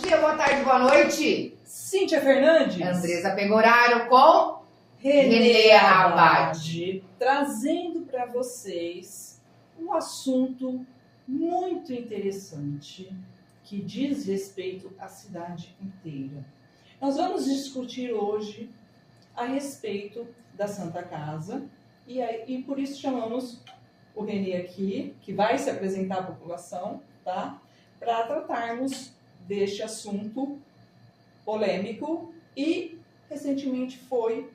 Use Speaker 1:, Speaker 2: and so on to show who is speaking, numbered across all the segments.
Speaker 1: dia, boa tarde, boa noite.
Speaker 2: Cíntia Fernandes.
Speaker 1: Andresa Pegoraro com
Speaker 2: Renê
Speaker 1: Abad.
Speaker 2: Trazendo para vocês um assunto muito interessante que diz respeito à cidade inteira. Nós vamos discutir hoje a respeito da Santa Casa e por isso chamamos o Renê aqui, que vai se apresentar à população, tá? Para tratarmos deste assunto polêmico e recentemente foi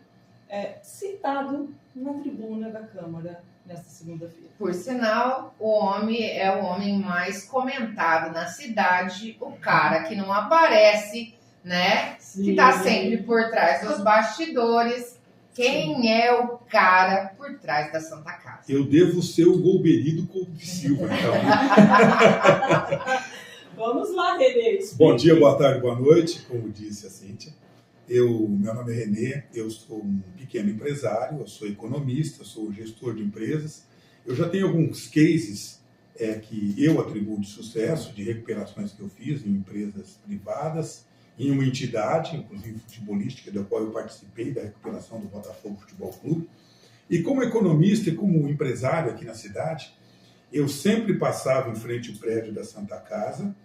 Speaker 2: citado na tribuna da Câmara nesta segunda-feira.
Speaker 1: Por sinal, o homem é o homem mais comentado na cidade, o cara que não aparece, né?
Speaker 2: Sim.
Speaker 1: Que tá sempre por trás dos bastidores. Quem é o cara por trás da Santa Casa?
Speaker 3: Eu devo ser o Golbery do Couto Silva, então.
Speaker 2: Vamos lá, Renê.
Speaker 3: Bom dia, boa tarde, boa noite, como disse a Cíntia. Meu nome é Renê, eu sou um pequeno empresário, eu sou economista, sou gestor de empresas. Eu já tenho alguns cases que eu atribuo de sucesso, de recuperações que eu fiz em empresas privadas, em uma entidade, inclusive futebolística, da qual eu participei da recuperação do Botafogo Futebol Clube. E como economista e como empresário aqui na cidade, eu sempre passava em frente ao prédio da Santa Casa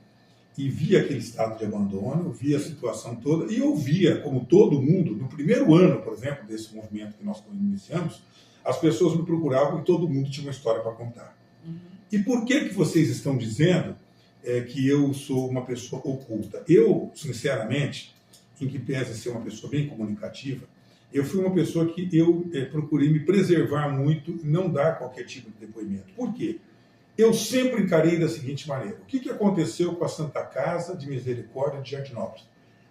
Speaker 3: e via aquele estado de abandono, via a situação toda, e eu via, como todo mundo, no primeiro ano, por exemplo, desse movimento que nós iniciamos, as pessoas me procuravam e todo mundo tinha uma história para contar.
Speaker 2: Uhum.
Speaker 3: E por que vocês estão dizendo que eu sou uma pessoa oculta? Eu, sinceramente, em que pese ser uma pessoa bem comunicativa, eu fui uma pessoa que eu procurei me preservar muito e não dar qualquer tipo de depoimento. Por quê? Eu sempre encarei da seguinte maneira: o que aconteceu com a Santa Casa de Misericórdia de Jardinópolis?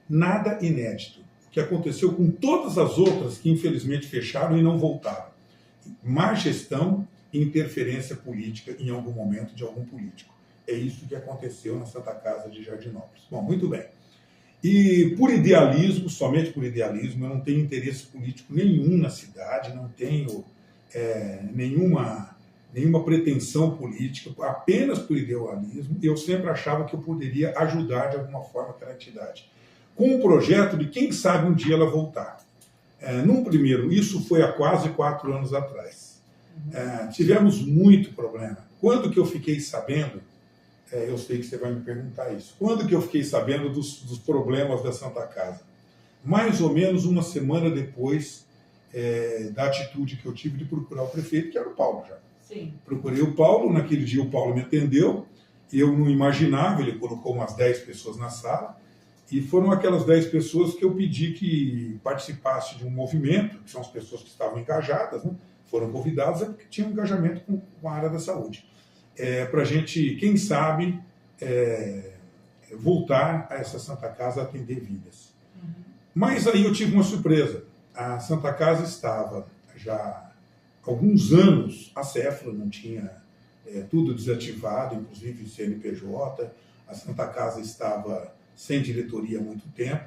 Speaker 3: Nada inédito. O que aconteceu com todas as outras que infelizmente fecharam e não voltaram? Má gestão e interferência política em algum momento de algum político. É isso que aconteceu na Santa Casa de Jardinópolis. Bom, muito bem. E por idealismo, somente por idealismo, eu não tenho interesse político nenhum na cidade, não tenho nenhuma pretensão política, apenas por idealismo. Eu sempre achava que eu poderia ajudar de alguma forma aquela entidade, com um projeto de quem sabe um dia ela voltar. Num primeiro, isso foi há quase 4 anos atrás. Tivemos muito problema. Quando que eu fiquei sabendo, eu sei que você vai me perguntar isso, quando que eu fiquei sabendo dos problemas da Santa Casa? Mais ou menos uma semana depois da atitude que eu tive de procurar o prefeito, que era o Paulo já.
Speaker 2: Sim.
Speaker 3: Procurei o Paulo, naquele dia o Paulo me atendeu, eu não imaginava, ele colocou umas 10 pessoas na sala, e foram aquelas 10 pessoas que eu pedi que participasse de um movimento, que são as pessoas que estavam engajadas, né? Foram convidadas porque tinham engajamento com a área da saúde. Para a gente, quem sabe, voltar a essa Santa Casa a atender vidas.
Speaker 2: Uhum.
Speaker 3: Mas aí eu tive uma surpresa. A Santa Casa estava já há alguns anos, a Cefra não tinha tudo desativado, inclusive CNPJ, a Santa Casa estava sem diretoria há muito tempo,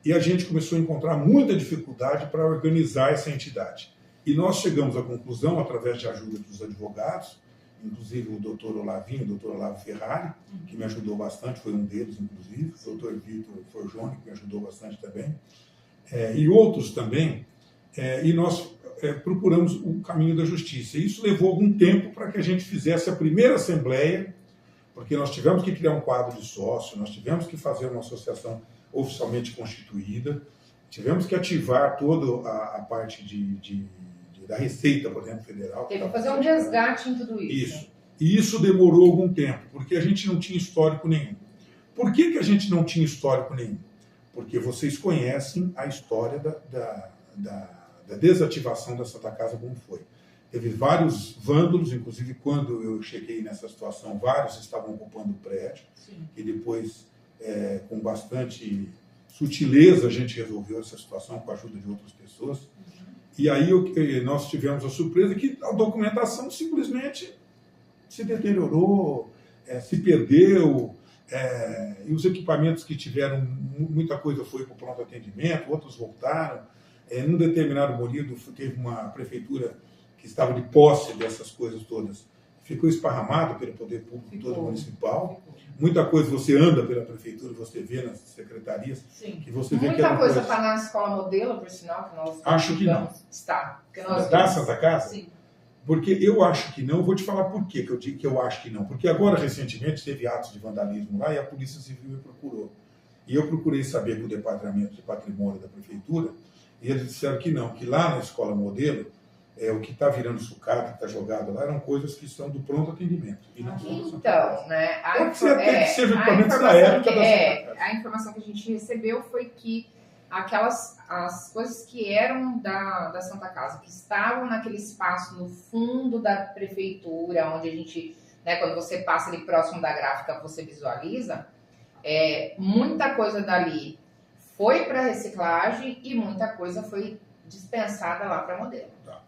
Speaker 3: e a gente começou a encontrar muita dificuldade para organizar essa entidade. E nós chegamos à conclusão, através de ajuda dos advogados, inclusive o doutor Olavinho, o doutor Olavo Ferrari, que me ajudou bastante, foi um deles, inclusive, o doutor Vitor Forjoni, que me ajudou bastante também, e outros também, e nós procuramos o caminho da justiça. E isso levou algum tempo para que a gente fizesse a primeira assembleia, porque nós tivemos que criar um quadro de sócio, nós tivemos que fazer uma associação oficialmente constituída, tivemos que ativar toda a parte da Receita, por exemplo, federal.
Speaker 1: Teve que fazer um resgate em tudo isso.
Speaker 3: Isso. E isso demorou algum tempo, porque a gente não tinha histórico nenhum. Por que a gente não tinha histórico nenhum? Porque vocês conhecem a história da desativação da Santa Casa, como foi. Teve vários vândalos, inclusive quando eu cheguei nessa situação, vários estavam ocupando o prédio. Sim. E depois, com bastante sutileza, a gente resolveu essa situação com a ajuda de outras pessoas. E aí nós tivemos a surpresa que a documentação simplesmente se deteriorou, se perdeu, e os equipamentos que tiveram, muita coisa foi para o pronto atendimento, outros voltaram. Num determinado período, teve uma prefeitura que estava de posse dessas coisas todas, ficou esparramado pelo poder público todo
Speaker 2: Ficou.
Speaker 3: municipal. Muita coisa você anda pela prefeitura, você vê nas secretarias,
Speaker 2: Sim.
Speaker 3: que você vê que
Speaker 1: Muita
Speaker 3: eram
Speaker 1: coisa
Speaker 3: coisas...
Speaker 1: está na escola modelo, por sinal, que nós
Speaker 3: Acho que não.
Speaker 1: Está. Que nós
Speaker 3: Da Santa Casa?
Speaker 2: Sim.
Speaker 3: Porque eu acho que não, eu vou te falar por quê que eu digo que eu acho que não. Porque agora, recentemente, teve atos de vandalismo lá e a Polícia Civil me procurou. E eu procurei saber com o Departamento de Patrimônio da Prefeitura, e eles disseram que não, que lá na escola modelo, o que está virando sucata, que está jogado lá, eram coisas que são do pronto atendimento. E não são da Santa Casa.
Speaker 1: Então, né?
Speaker 3: Pode ser até que seja equipamentos da época da Santa Casa.
Speaker 1: A informação que a gente recebeu foi que as coisas que eram da Santa Casa, que estavam naquele espaço no fundo da prefeitura, onde a gente, né, quando você passa ali próximo da gráfica, você visualiza, muita coisa dali foi para reciclagem e muita coisa foi dispensada lá para modelo.
Speaker 3: Tá.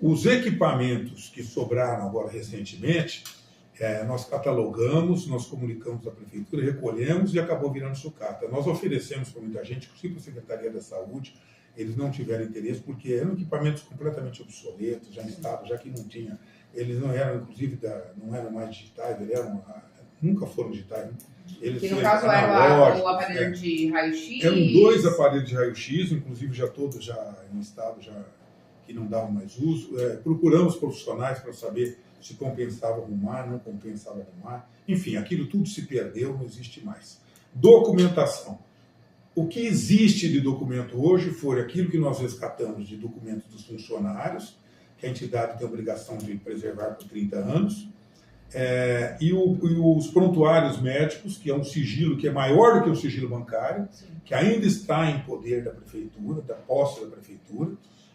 Speaker 3: Os equipamentos que sobraram agora recentemente, nós catalogamos, nós comunicamos à prefeitura, recolhemos e acabou virando sucata. Nós oferecemos para muita gente, inclusive para a Secretaria da Saúde, eles não tiveram interesse porque eram equipamentos completamente obsoletos, já em estado, já que não tinha, eles não eram, inclusive, não eram mais digitais, nunca foram digitais. Né? Eles
Speaker 1: que no caso era o aparelho de raio-x.
Speaker 3: Eram 2 aparelhos de raio-x, inclusive já todos já em estado que não davam mais uso. Procuramos profissionais para saber se compensava arrumar, não compensava arrumar. Enfim, aquilo tudo se perdeu, não existe mais. Documentação. O que existe de documento hoje foi aquilo que nós resgatamos de documentos dos funcionários, que a entidade tem a obrigação de preservar por 30 anos, e os prontuários médicos, que é um sigilo que é maior do que o sigilo bancário, sim, que ainda está em poder da prefeitura, da posse da prefeitura,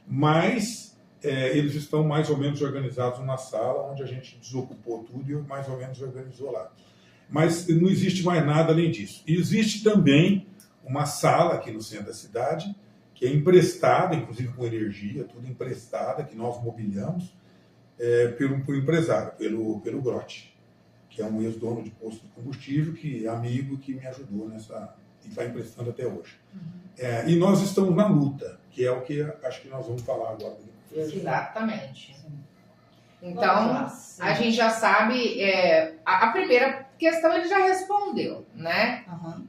Speaker 3: mas eles estão mais ou menos organizados numa sala onde a gente desocupou tudo e mais ou menos organizou lá. Mas não existe mais nada além disso. E existe também uma sala aqui no centro da cidade, que é emprestada, inclusive com energia, tudo emprestada, que nós mobiliamos, por um empresário, pelo Grotti, que é um ex-dono de posto de combustível, que é amigo, que me ajudou nessa, e está emprestando até hoje. E nós estamos na luta, que é o que acho que nós vamos falar agora.
Speaker 1: Exatamente. Então, a gente já sabe, a primeira questão ele já respondeu, né?
Speaker 2: Uhum.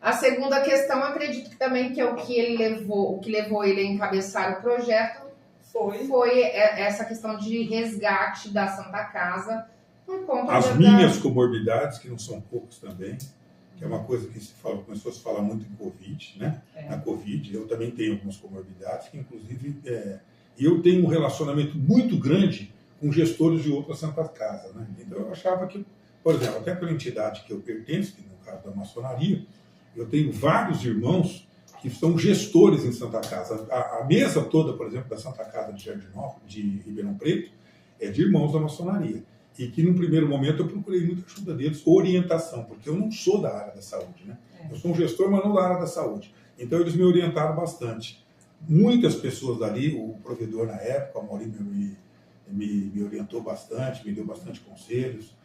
Speaker 1: A segunda questão, acredito que também que é o que levou ele a encabeçar o projeto foi essa questão de resgate da Santa Casa por conta
Speaker 3: as minhas comorbidades, que não são poucas também, que é uma coisa que começou a se falar muito em Covid, né? Na Covid, eu também tenho algumas comorbidades, que inclusive eu tenho um relacionamento muito grande com gestores de outras Santa Casa, né? Então eu achava que, por exemplo, até pela entidade que eu pertenço, que no caso da maçonaria, eu tenho vários irmãos que são gestores em Santa Casa. A mesa toda, por exemplo, da Santa Casa de Jardinópolis, de Ribeirão Preto, é de irmãos da maçonaria. E que, num primeiro momento, eu procurei muita ajuda deles, orientação, porque eu não sou da área da saúde, né? Eu sou um gestor, mas não da área da saúde. Então, eles me orientaram bastante. Muitas pessoas dali, o provedor na época, o Maurício, me orientou bastante, me deu bastante conselhos.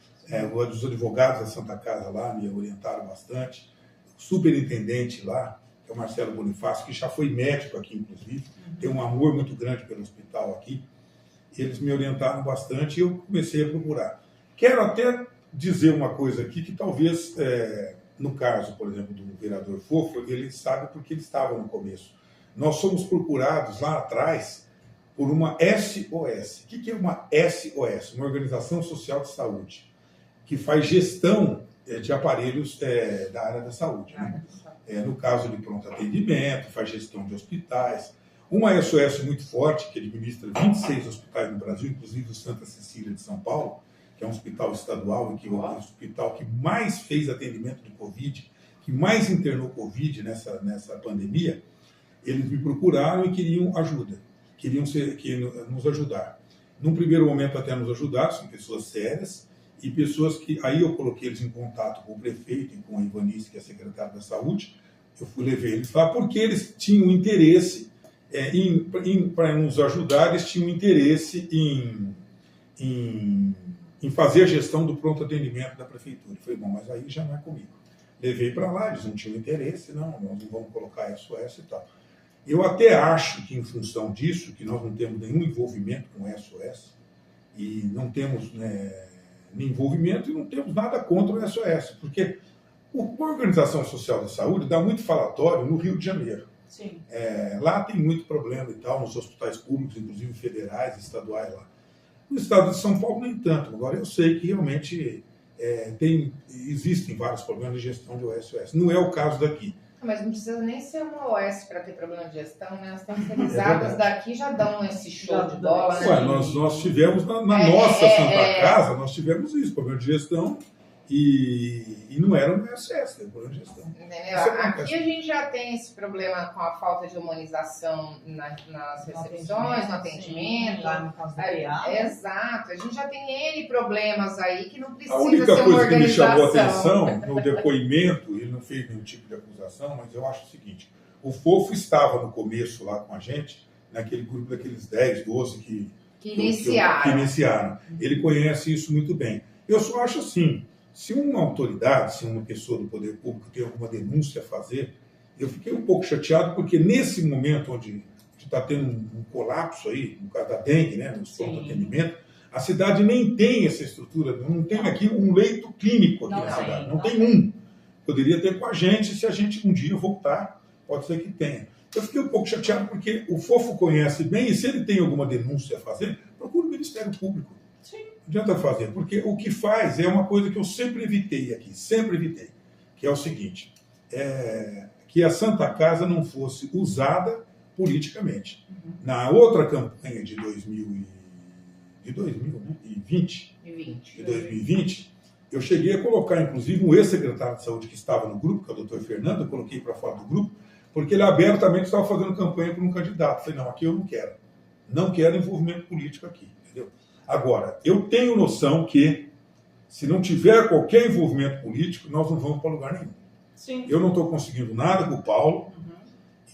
Speaker 3: Os advogados da Santa Casa lá me orientaram bastante. O superintendente lá, que é o Marcelo Bonifácio, que já foi médico aqui, inclusive, tem um amor muito grande pelo hospital aqui. Eles me orientaram bastante e eu comecei a procurar. Quero até dizer uma coisa aqui que talvez, no caso, por exemplo, do vereador Fofo, ele sabe porque ele estava no começo. Nós somos procurados lá atrás por uma SOS. O que é uma SOS? Uma Organização Social de Saúde, que faz gestão de aparelhos da área da saúde. Né? No caso de pronto atendimento, faz gestão de hospitais. Uma SOS muito forte, que administra 26 hospitais no Brasil, inclusive o Santa Cecília de São Paulo, que é um hospital estadual e que é o hospital que mais fez atendimento de Covid, que mais internou Covid nessa pandemia. Eles me procuraram e queriam ajuda, queriam nos ajudar. Num primeiro momento até nos ajudaram, são pessoas sérias, e pessoas que, aí eu coloquei eles em contato com o prefeito e com a Ivanice, que é a secretária da Saúde, levei eles lá, porque eles tinham interesse, para nos ajudar, eles tinham interesse em fazer a gestão do pronto atendimento da prefeitura. Eu falei, bom, mas aí já não é comigo. Levei para lá, eles não tinham interesse, não, nós não vamos colocar SOS e tal. Eu até acho que, em função disso, que nós não temos nenhum envolvimento com SOS, e não temos, né, envolvimento e não temos nada contra o SOS, porque a Organização Social da Saúde dá muito falatório no Rio de Janeiro.
Speaker 2: Sim.
Speaker 3: Lá tem muito problema e tal, nos hospitais públicos, inclusive federais, estaduais lá. No estado de São Paulo, nem tanto. Agora, eu sei que realmente existem vários problemas de gestão de OS. Não é o caso daqui.
Speaker 1: Mas não precisa nem ser uma OS para ter problema de gestão, né? As terceirizadas daqui já dão esse show de bola, né?
Speaker 3: Ué, nós tivemos na nossa Santa Casa, nós tivemos isso, problema de gestão, e não era no ISS, era problema de gestão.
Speaker 1: Entendeu? Aqui a gente já tem esse problema com a falta de humanização nas recepções, no atendimento.
Speaker 2: Lá no caso do PA.
Speaker 1: Exato, a gente já tem N problemas aí que não precisa
Speaker 3: A única
Speaker 1: ser uma
Speaker 3: coisa que me chamou a
Speaker 1: organização.
Speaker 3: atenção no depoimento, ele não fez nenhum tipo de acusação, mas eu acho o seguinte: o Fofo estava no começo lá com a gente, naquele grupo daqueles 10, 12 que iniciaram. Ele conhece isso muito bem. Eu só acho assim, se uma autoridade, se uma pessoa do poder público tem alguma denúncia a fazer, eu fiquei um pouco chateado, porque nesse momento onde está tendo um colapso aí, no caso da dengue, né, no pronto atendimento, a cidade nem tem essa estrutura, não tem aqui um leito clínico aqui na cidade, não tem um. Poderia ter com a gente, se a gente um dia voltar, pode ser que tenha. Eu fiquei um pouco chateado porque o Fofo conhece bem, e se ele tem alguma denúncia a fazer, procura o Ministério Público.
Speaker 2: Sim.
Speaker 3: Não adianta fazer, porque o que faz é uma coisa que eu sempre evitei aqui, que é o seguinte, que a Santa Casa não fosse usada politicamente. Na outra campanha de 2020, eu cheguei a colocar, inclusive, um ex-secretário de saúde que estava no grupo, que é o doutor Fernando, eu coloquei para fora do grupo, porque ele abertamente estava fazendo campanha por um candidato. Eu falei, não, aqui eu não quero envolvimento político aqui, entendeu? Agora, eu tenho noção que, se não tiver qualquer envolvimento político, nós não vamos para lugar nenhum.
Speaker 2: Sim.
Speaker 3: Eu não estou conseguindo nada com o Paulo,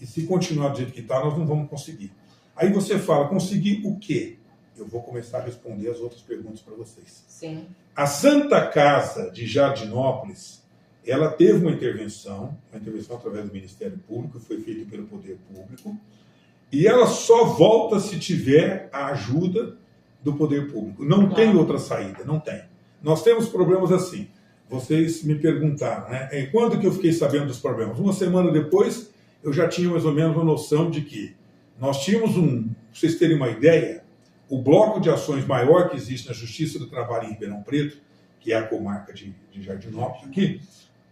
Speaker 3: e se continuar do jeito que está, nós não vamos conseguir. Aí você fala, conseguir o quê? Eu vou começar a responder as outras perguntas para vocês.
Speaker 1: Sim.
Speaker 3: A Santa Casa de Jardinópolis, ela teve uma intervenção através do Ministério Público, foi feita pelo Poder Público, e ela só volta se tiver a ajuda do Poder Público. Não tem outra saída, não tem. Nós temos problemas assim. Vocês me perguntaram, né? E quando que eu fiquei sabendo dos problemas? Uma semana depois, eu já tinha mais ou menos uma noção de que nós tínhamos para vocês terem uma ideia, o bloco de ações maior que existe na Justiça do Trabalho em Ribeirão Preto, que é a comarca de Jardinópolis aqui,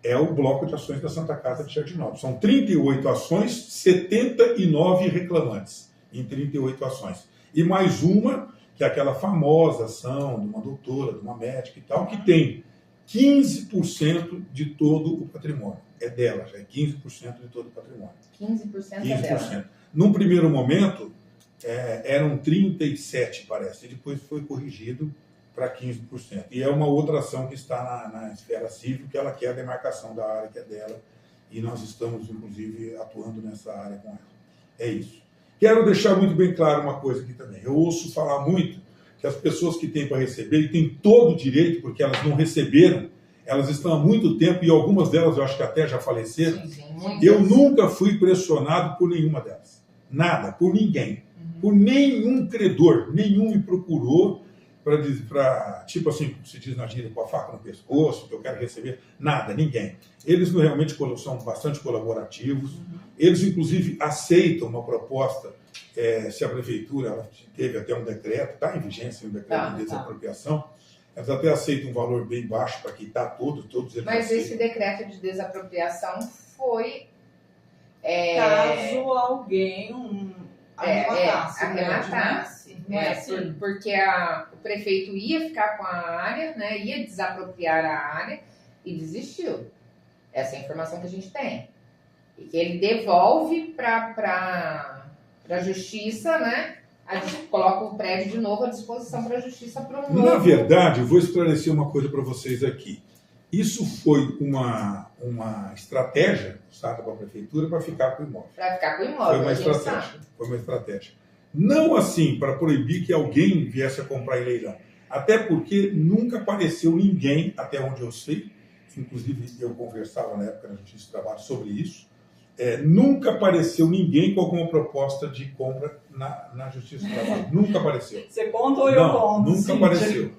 Speaker 3: é o bloco de ações da Santa Casa de Jardinópolis. São 38 ações, 79 reclamantes em 38 ações. E mais uma, que é aquela famosa ação de uma doutora, de uma médica e tal, que tem 15% de todo o patrimônio. É dela, já é 15% de todo o patrimônio.
Speaker 1: 15% é dela.
Speaker 3: Num primeiro momento, eram 37%, parece, e depois foi corrigido para 15%. E é uma outra ação que está na esfera civil, que ela quer a demarcação da área que é dela, e nós estamos, inclusive, atuando nessa área com ela. É isso. Quero deixar muito bem claro uma coisa aqui também. Eu ouço falar muito que as pessoas que têm para receber, e têm todo o direito, porque elas não receberam, elas estão há muito tempo, e algumas delas eu acho que até já faleceram.
Speaker 1: Sim,
Speaker 3: eu nunca fui pressionado por nenhuma delas. Nada, por ninguém. Por nenhum credor, nenhum me procurou para, tipo assim, se diz na gíria, com a faca no pescoço, que eu quero receber. Nada, ninguém. Eles realmente são bastante colaborativos. Eles, inclusive, aceitam uma proposta, se a prefeitura ela teve até um decreto, está em vigência um decreto de desapropriação, eles até aceitam um valor bem baixo para quitar todos eles.
Speaker 1: Mas
Speaker 3: aceitam.
Speaker 1: esse decreto de desapropriação foi...
Speaker 2: Caso alguém
Speaker 1: arrematasse. Porque o prefeito ia ficar com a área, né, ia desapropriar a área e desistiu. Essa é a informação que a gente tem. E que ele devolve para a justiça, né? Coloca o prédio de novo à disposição para a justiça para um novo.
Speaker 3: Na verdade, eu vou esclarecer uma coisa para vocês aqui. Isso foi uma estratégia usada para a prefeitura para ficar com o imóvel.
Speaker 1: Para ficar com o imóvel,
Speaker 3: Foi uma estratégia. Não assim para proibir que alguém viesse a comprar em leilão. Até porque nunca apareceu ninguém, até onde eu sei, inclusive eu conversava na época na Justiça do Trabalho sobre isso, nunca apareceu ninguém com alguma proposta de compra na Justiça do Trabalho. Nunca apareceu.
Speaker 2: Você conta ou eu conto?
Speaker 3: Nunca
Speaker 2: Cíntia?
Speaker 3: apareceu.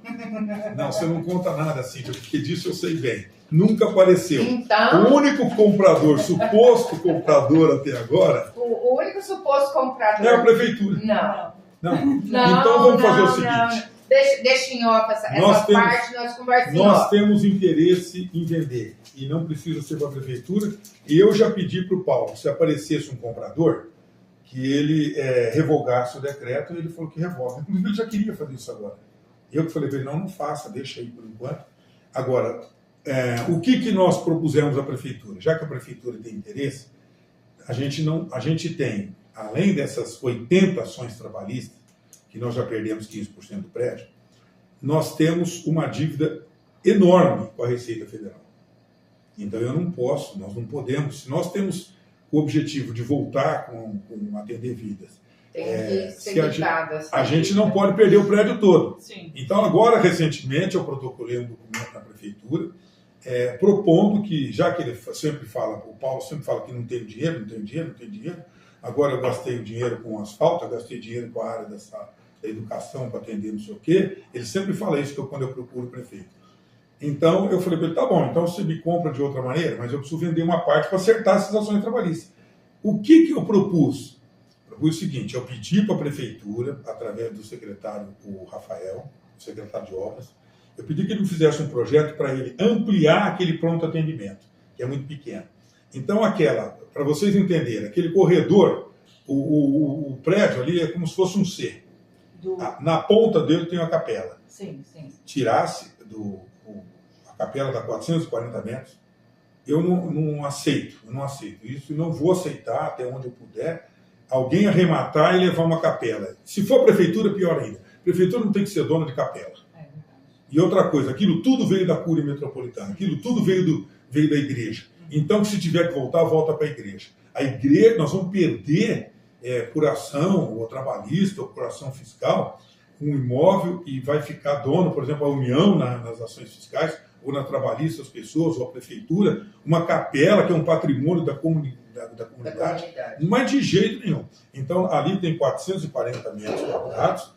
Speaker 3: Não, você não conta nada, Cíntia, porque disso eu sei bem. Nunca apareceu.
Speaker 1: Então,
Speaker 3: O único comprador, suposto comprador até agora,
Speaker 1: o único suposto comprador...
Speaker 3: é a Prefeitura.
Speaker 1: Não.
Speaker 3: Não. Então vamos fazer o seguinte.
Speaker 1: Deixa em off essa parte, nós conversamos em
Speaker 3: Nós
Speaker 1: off.
Speaker 3: temos interesse em vender e não precisa ser para a Prefeitura. E eu já pedi para o Paulo, se aparecesse um comprador, que ele revogasse o decreto, e ele falou que revoga. Inclusive, ele já queria fazer isso agora. Eu que falei para ele, não faça, deixa aí por enquanto. Agora, o que nós propusemos à Prefeitura? Já que a Prefeitura tem interesse, a gente tem, além dessas 80 ações trabalhistas, que nós já perdemos 15% do prédio, nós temos uma dívida enorme com a Receita Federal. Então nós não podemos, se nós temos o objetivo de voltar com atender vidas,
Speaker 1: Tem que ser evitado.
Speaker 3: a gente não pode perder o prédio todo.
Speaker 2: Sim.
Speaker 3: Então agora, recentemente, eu protocolei um documento na Prefeitura, propondo que, já que ele sempre fala, o Paulo sempre fala que não tem dinheiro, agora eu gastei o dinheiro com asfalto, eu gastei dinheiro com a área da educação para atender não sei o quê, ele sempre fala isso quando eu procuro o prefeito. Então eu falei para ele, tá bom, então você me compra de outra maneira, mas eu preciso vender uma parte para acertar essas ações trabalhistas. O que eu propus? Propus o seguinte, eu pedi para a Prefeitura, através do secretário, o Rafael, o secretário de Obras, eu pedi que ele fizesse um projeto para ele ampliar aquele pronto atendimento, que é muito pequeno. Então para vocês entenderem, aquele corredor, o prédio ali é como se fosse um C. Na ponta dele tem uma capela.
Speaker 2: Sim.
Speaker 3: Tirasse a capela dá 440 metros, eu não aceito isso, e não vou aceitar até onde eu puder alguém arrematar e levar uma capela. Se for a Prefeitura, pior ainda. A Prefeitura não tem que ser dona de capela. E outra coisa, aquilo tudo veio da Cúria Metropolitana, aquilo tudo veio da igreja. Então, se tiver que voltar, volta para a igreja. A igreja, nós vamos perder por ação ou trabalhista ou por ação fiscal um imóvel e vai ficar dono, por exemplo, a União nas ações fiscais, ou na trabalhista, as pessoas, ou a Prefeitura, uma capela que é um patrimônio da comunidade. Mas de jeito nenhum. Então, ali tem 440 metros quadrados,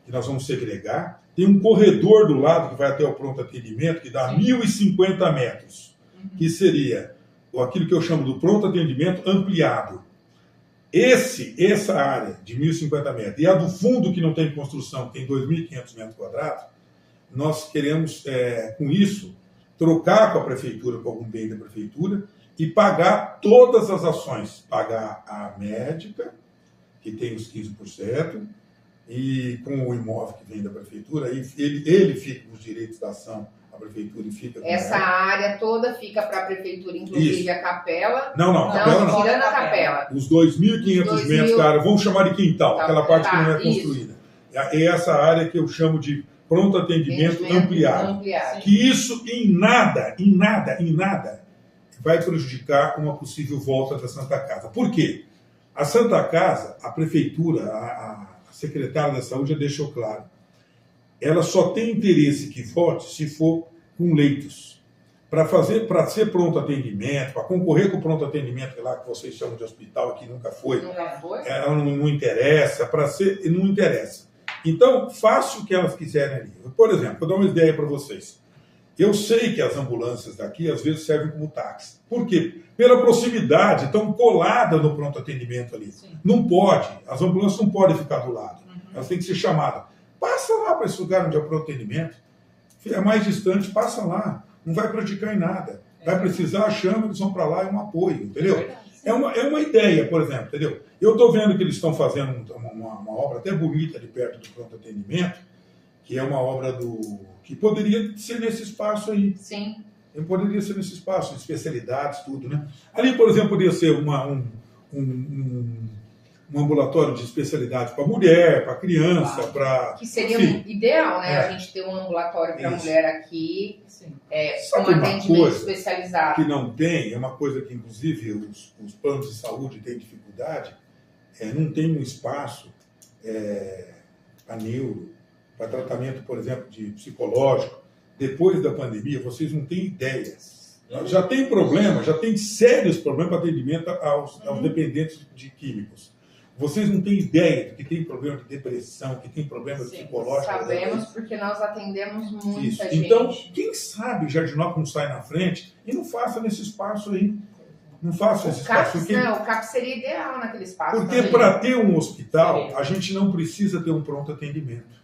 Speaker 3: que nós vamos segregar. Tem um corredor do lado que vai até o pronto atendimento, que dá 1.050 metros, que seria aquilo que eu chamo do pronto atendimento ampliado. Essa área de 1.050 metros e a do fundo que não tem construção, que tem 2.500 metros quadrados, nós queremos, com isso, trocar com a Prefeitura, com algum bem da Prefeitura, e pagar todas as ações. Pagar a médica, que tem os 15%, e com o imóvel que vem da Prefeitura, ele fica com os direitos da ação, a Prefeitura fica com
Speaker 1: essa área toda fica para a Prefeitura, inclusive
Speaker 3: isso.
Speaker 1: A capela.
Speaker 3: Não, capela não.
Speaker 1: Tirando a capela.
Speaker 3: Os 2.500 metros, cara, vamos chamar de quintal, aquela parte que não é
Speaker 1: isso.
Speaker 3: construída. É essa área que eu chamo de pronto atendimento ampliado. Que isso em nada vai prejudicar uma possível volta da Santa Casa. Por quê? A Santa Casa, a Prefeitura, a secretária da Saúde já deixou claro, ela só tem interesse que volte se for com leitos. Para ser pronto atendimento, para concorrer com o pronto atendimento lá que vocês chamam de hospital, aqui nunca foi. Ela não interessa, não interessa. Então, faça o que elas quiserem ali. Por exemplo, vou dar uma ideia para vocês. Eu sei que as ambulâncias daqui às vezes servem como táxi. Por quê? Pela proximidade, estão coladas no pronto atendimento ali. Sim. Não pode, as ambulâncias não podem ficar do lado. Elas têm que ser chamadas. Passa lá para esse lugar onde é o pronto atendimento. É mais distante, passa lá. Não vai prejudicar em nada. Vai precisar, chama, eles vão para lá, é um apoio, entendeu? É uma ideia, por exemplo, entendeu? Eu estou vendo que eles estão fazendo uma obra até bonita ali perto do pronto atendimento, que é uma obra que poderia ser nesse espaço aí.
Speaker 1: Sim.
Speaker 3: Poderia ser nesse espaço, de especialidades, tudo, né? Ali, por exemplo, poderia ser um ambulatório de especialidade para mulher, para criança, para...
Speaker 1: Que seria ideal, né? A gente ter um ambulatório para mulher aqui, com atendimento especializado.
Speaker 3: Que não tem, é uma coisa que, inclusive, os planos de saúde têm dificuldade, não tem um espaço para neuro, para tratamento, por exemplo, de psicológico. Depois da pandemia, vocês não têm ideia Já tem problema, já tem sérios problemas para atendimento aos dependentes de químicos. Vocês não têm ideia de que tem problema de depressão, que tem problema psicológico.
Speaker 1: Sabemos porque nós atendemos muita
Speaker 3: gente.
Speaker 1: gente.
Speaker 3: Então, quem sabe Jardinópolis não sai na frente e não faça nesse espaço aí. Não faça esse espaço.
Speaker 1: Porque... Não, o CAP seria ideal naquele espaço.
Speaker 3: Porque para ter um hospital, a gente não precisa ter um pronto atendimento.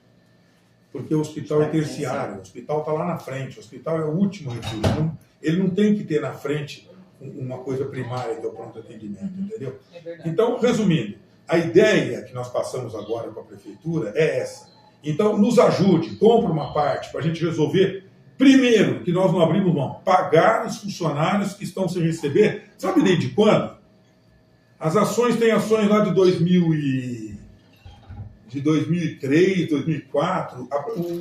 Speaker 3: Porque o hospital é terciário, o hospital está lá na frente, o hospital é o último recurso. Ele não tem que ter na frente uma coisa primária que é o pronto atendimento, entendeu?
Speaker 2: É verdade.
Speaker 3: Então, resumindo, a ideia que nós passamos agora com a prefeitura é essa. Então, nos ajude, compre uma parte para a gente resolver. Primeiro, que nós não abrimos mão, pagar os funcionários que estão sem receber. Sabe desde quando? As ações têm ações lá de 2003, 2004.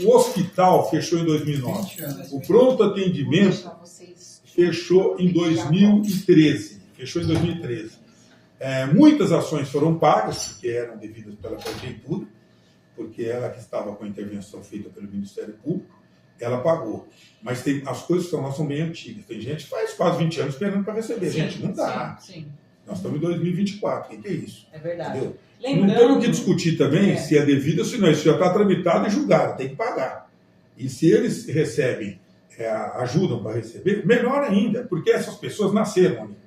Speaker 3: O hospital fechou em 2009. O pronto atendimento fechou em 2013. Muitas ações foram pagas, porque eram devidas pela prefeitura, porque ela que estava com a intervenção feita pelo Ministério Público, ela pagou. Mas as coisas que são bem antigas. Tem gente que faz quase 20 anos esperando para receber.
Speaker 2: Sim,
Speaker 3: gente, não dá.
Speaker 2: Sim.
Speaker 3: Nós estamos em 2024. O que é isso?
Speaker 2: É verdade.
Speaker 3: Entendeu?
Speaker 2: Lembrando,
Speaker 3: não temos que discutir também se é devido ou se não. Isso já está tramitado e julgado. Tem que pagar. E se eles recebem, ajudam para receber, melhor ainda, porque essas pessoas nasceram ali.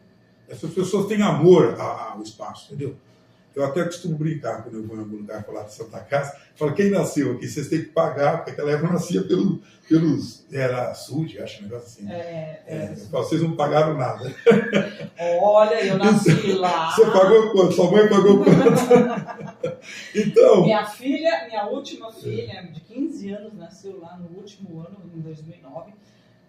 Speaker 3: Essas pessoas têm amor ao espaço, entendeu? Eu até costumo brincar quando eu vou em algum lugar falar de Santa Casa. Falo, quem nasceu aqui, vocês têm que pagar, porque aquela época nascia pelos... Era SUD, acho, um negócio assim. Vocês não pagaram nada.
Speaker 2: Olha, eu nasci lá.
Speaker 3: Você pagou quanto? Sua mãe pagou quanto? Então...
Speaker 2: Minha última filha, de 15 anos, nasceu lá no último ano, em 2009.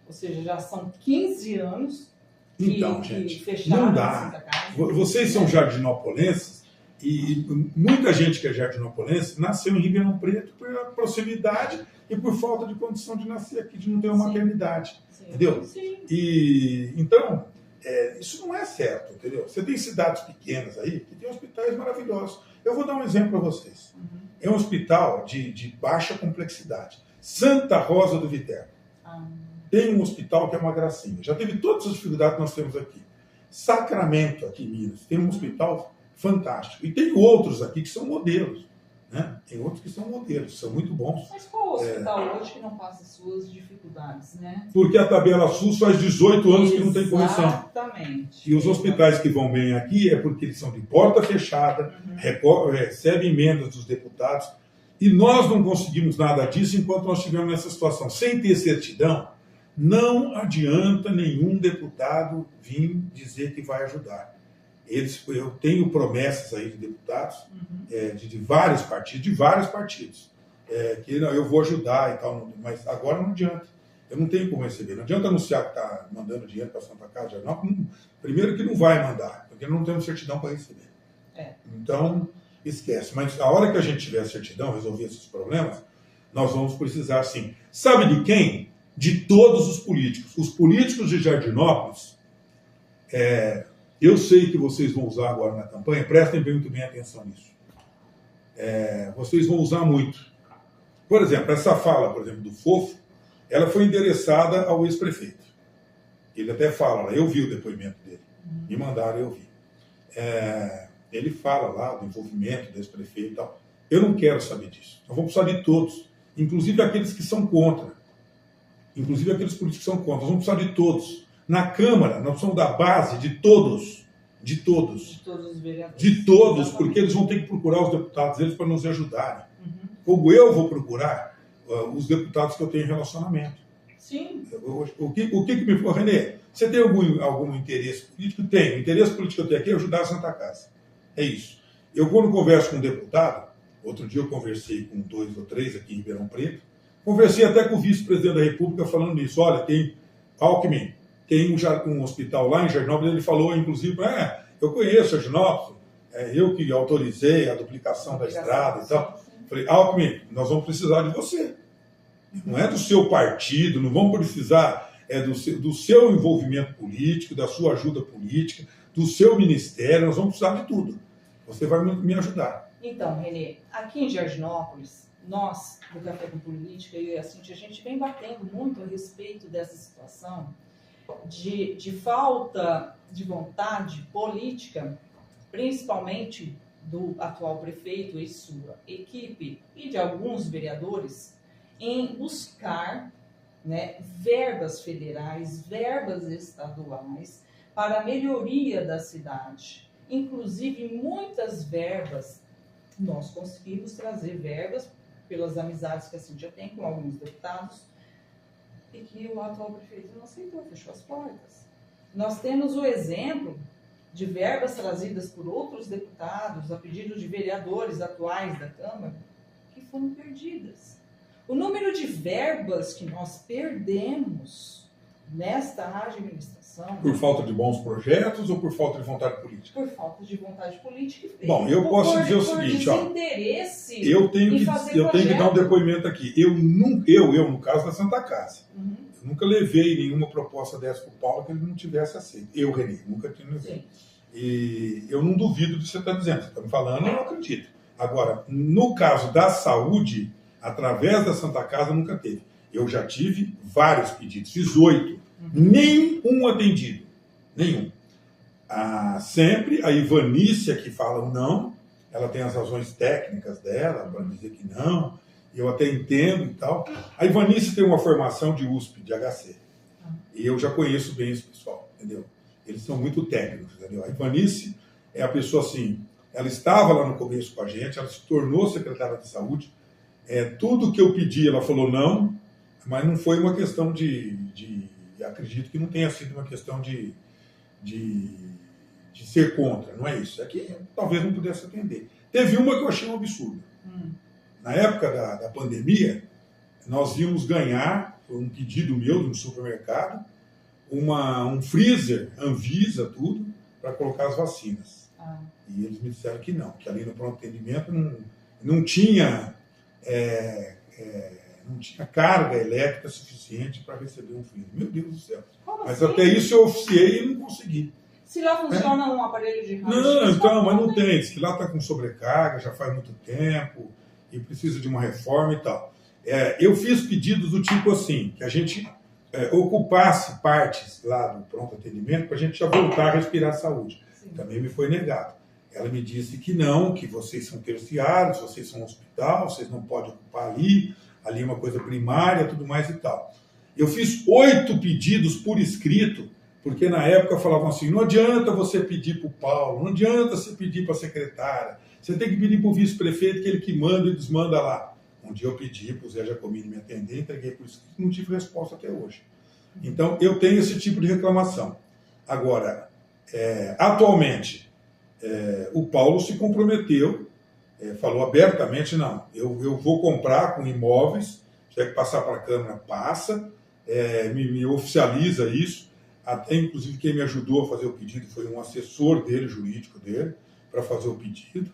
Speaker 2: Ou seja, já são 15 anos
Speaker 3: gente,
Speaker 2: fecharam
Speaker 3: não dá.
Speaker 2: Santa Casa.
Speaker 3: Vocês são jardinopolenses e muita gente que é jardinopolense nasceu em Ribeirão Preto por proximidade e por falta de condição de nascer aqui, de não ter uma maternidade. Entendeu?
Speaker 2: Sim.
Speaker 3: E, então, isso não é certo, entendeu? Você tem cidades pequenas aí que tem hospitais maravilhosos. Eu vou dar um exemplo para vocês. É um hospital de baixa complexidade. Santa Rosa do Viterbo. Tem um hospital que é uma gracinha. Já teve todas as dificuldades que nós temos aqui. Sacramento, aqui em Minas, tem um hospital fantástico. E tem outros aqui que são modelos. Né? Tem outros que são modelos, são muito bons.
Speaker 2: Mas qual hospital hoje que não passa suas dificuldades, né?
Speaker 3: Porque a tabela SUS faz 18 anos que não tem correção.
Speaker 2: Exatamente.
Speaker 3: E os hospitais que vão bem aqui é porque eles são de porta fechada, recebem emendas dos deputados. E nós não conseguimos nada disso enquanto nós estivemos nessa situação. Sem ter certidão, não adianta nenhum deputado vir dizer que vai ajudar. Eu tenho promessas aí de deputados de vários partidos, que eu vou ajudar e tal, mas agora não adianta. Eu não tenho como receber. Não adianta anunciar que está mandando dinheiro para Santa Casa. Primeiro que não vai mandar, porque não temos certidão para receber. Então, esquece. Mas a hora que a gente tiver certidão, resolver esses problemas, nós vamos precisar sim. Sabe de quem? De todos os políticos. Os políticos de Jardinópolis, eu sei que vocês vão usar agora na campanha, prestem muito bem atenção nisso. Vocês vão usar muito. Por exemplo, essa fala, por exemplo, do Fofo, ela foi endereçada ao ex-prefeito. Ele até fala, eu vi o depoimento dele, me mandaram, eu vi. Ele fala lá do envolvimento do ex-prefeito e tal. Eu não quero saber disso. Nós vamos precisar de todos, inclusive aqueles que são contra. Inclusive aqueles políticos que são contra. Nós vamos precisar de todos. Na Câmara, nós precisamos da base de todos. De todos.
Speaker 2: De todos os vereadores.
Speaker 3: De todos, porque eles vão ter que procurar os deputados deles para nos ajudarem. Como eu vou procurar os deputados que eu tenho em relacionamento.
Speaker 2: Sim.
Speaker 3: O que me falou, Renê? Você tem algum interesse político? Tenho. O interesse político que eu tenho aqui é ajudar a Santa Casa. É isso. Eu, quando converso com um deputado, outro dia eu conversei com 2 ou 3 aqui em Ribeirão Preto, conversei até com o vice-presidente da República falando nisso. Olha, tem Alckmin, tem um hospital lá em Jardinópolis, ele falou, inclusive, eu conheço Jardinópolis, eu que autorizei a duplicação da estrada e tal. Falei, Alckmin, nós vamos precisar de você. Não é do seu partido, não vamos precisar do seu envolvimento político, da sua ajuda política, do seu ministério, nós vamos precisar de tudo. Você vai me ajudar.
Speaker 2: Então, Renê, aqui em Jardinópolis, nós, do Café com Política, eu e a Cintia, a gente vem batendo muito a respeito dessa situação de falta de vontade política, principalmente do atual prefeito e sua equipe e de alguns vereadores, em buscar, né, verbas federais, verbas estaduais para a melhoria da cidade. Inclusive, muitas verbas, nós conseguimos trazer verbas pelas amizades que a Cíntia tem com alguns deputados, e que o atual prefeito não aceitou, fechou as portas. Nós temos o exemplo de verbas trazidas por outros deputados, a pedido de vereadores atuais da Câmara, que foram perdidas. O número de verbas que nós perdemos nesta administração...
Speaker 3: Por falta de bons projetos ou por falta de vontade política?
Speaker 2: Por falta de vontade política.
Speaker 3: Bom, eu posso dizer o seguinte, ó, eu tenho que dar um depoimento aqui. Eu, no caso da Santa Casa, eu nunca levei nenhuma proposta dessa para o Paulo que ele não tivesse aceito. Eu, Renê, nunca tinha levado. E eu não duvido do que você está dizendo. Você está me falando, eu não acredito. Agora, no caso da saúde, através da Santa Casa, nunca teve. Eu já tive vários pedidos, fiz 8. Nenhum atendido. Nenhum. Sempre a Ivanícia que fala o não, ela tem as razões técnicas dela para dizer que não, eu até entendo e tal. A Ivanícia tem uma formação de USP, de HC. E eu já conheço bem esse pessoal, entendeu? Eles são muito técnicos, entendeu? A Ivanícia é a pessoa assim, ela estava lá no começo com a gente, ela se tornou secretária de saúde. Tudo que eu pedi, ela falou não, mas não foi uma questão acredito que não tenha sido uma questão de ser contra, não é isso. É que talvez não pudesse atender. Teve uma que eu achei um absurdo. Na época da pandemia, nós íamos ganhar, foi um pedido meu de um supermercado, um freezer, Anvisa, tudo, para colocar as vacinas. E eles me disseram que não, que ali no pronto atendimento não tinha carga elétrica suficiente para receber um freezer. Meu Deus do céu. Mas até isso eu oficiei e não consegui.
Speaker 2: Se lá funciona um aparelho de raio-x...
Speaker 3: Não, então, mas não tem. Diz que lá está com sobrecarga, já faz muito tempo, e precisa de uma reforma e tal. Eu fiz pedidos do tipo assim, que a gente ocupasse partes lá do pronto atendimento para a gente já voltar a respirar saúde. Sim. Também me foi negado. Ela me disse que não, que vocês são terciários, vocês são um hospital, vocês não podem ocupar ali é uma coisa primária, tudo mais e tal. Eu fiz 8 pedidos por escrito, porque na época falavam assim, não adianta você pedir para o Paulo, não adianta você pedir para a secretária, você tem que pedir para o vice-prefeito, que ele que manda e desmanda lá. Um dia eu pedi para o Zé Jacomini me atender, entreguei por escrito, não tive resposta até hoje. Então, eu tenho esse tipo de reclamação. Agora, atualmente, o Paulo se comprometeu, falou abertamente, não, eu vou comprar com imóveis, se tiver que passar para a Câmara, passa, me oficializa isso, até inclusive quem me ajudou a fazer o pedido foi um assessor dele, jurídico dele, para fazer o pedido,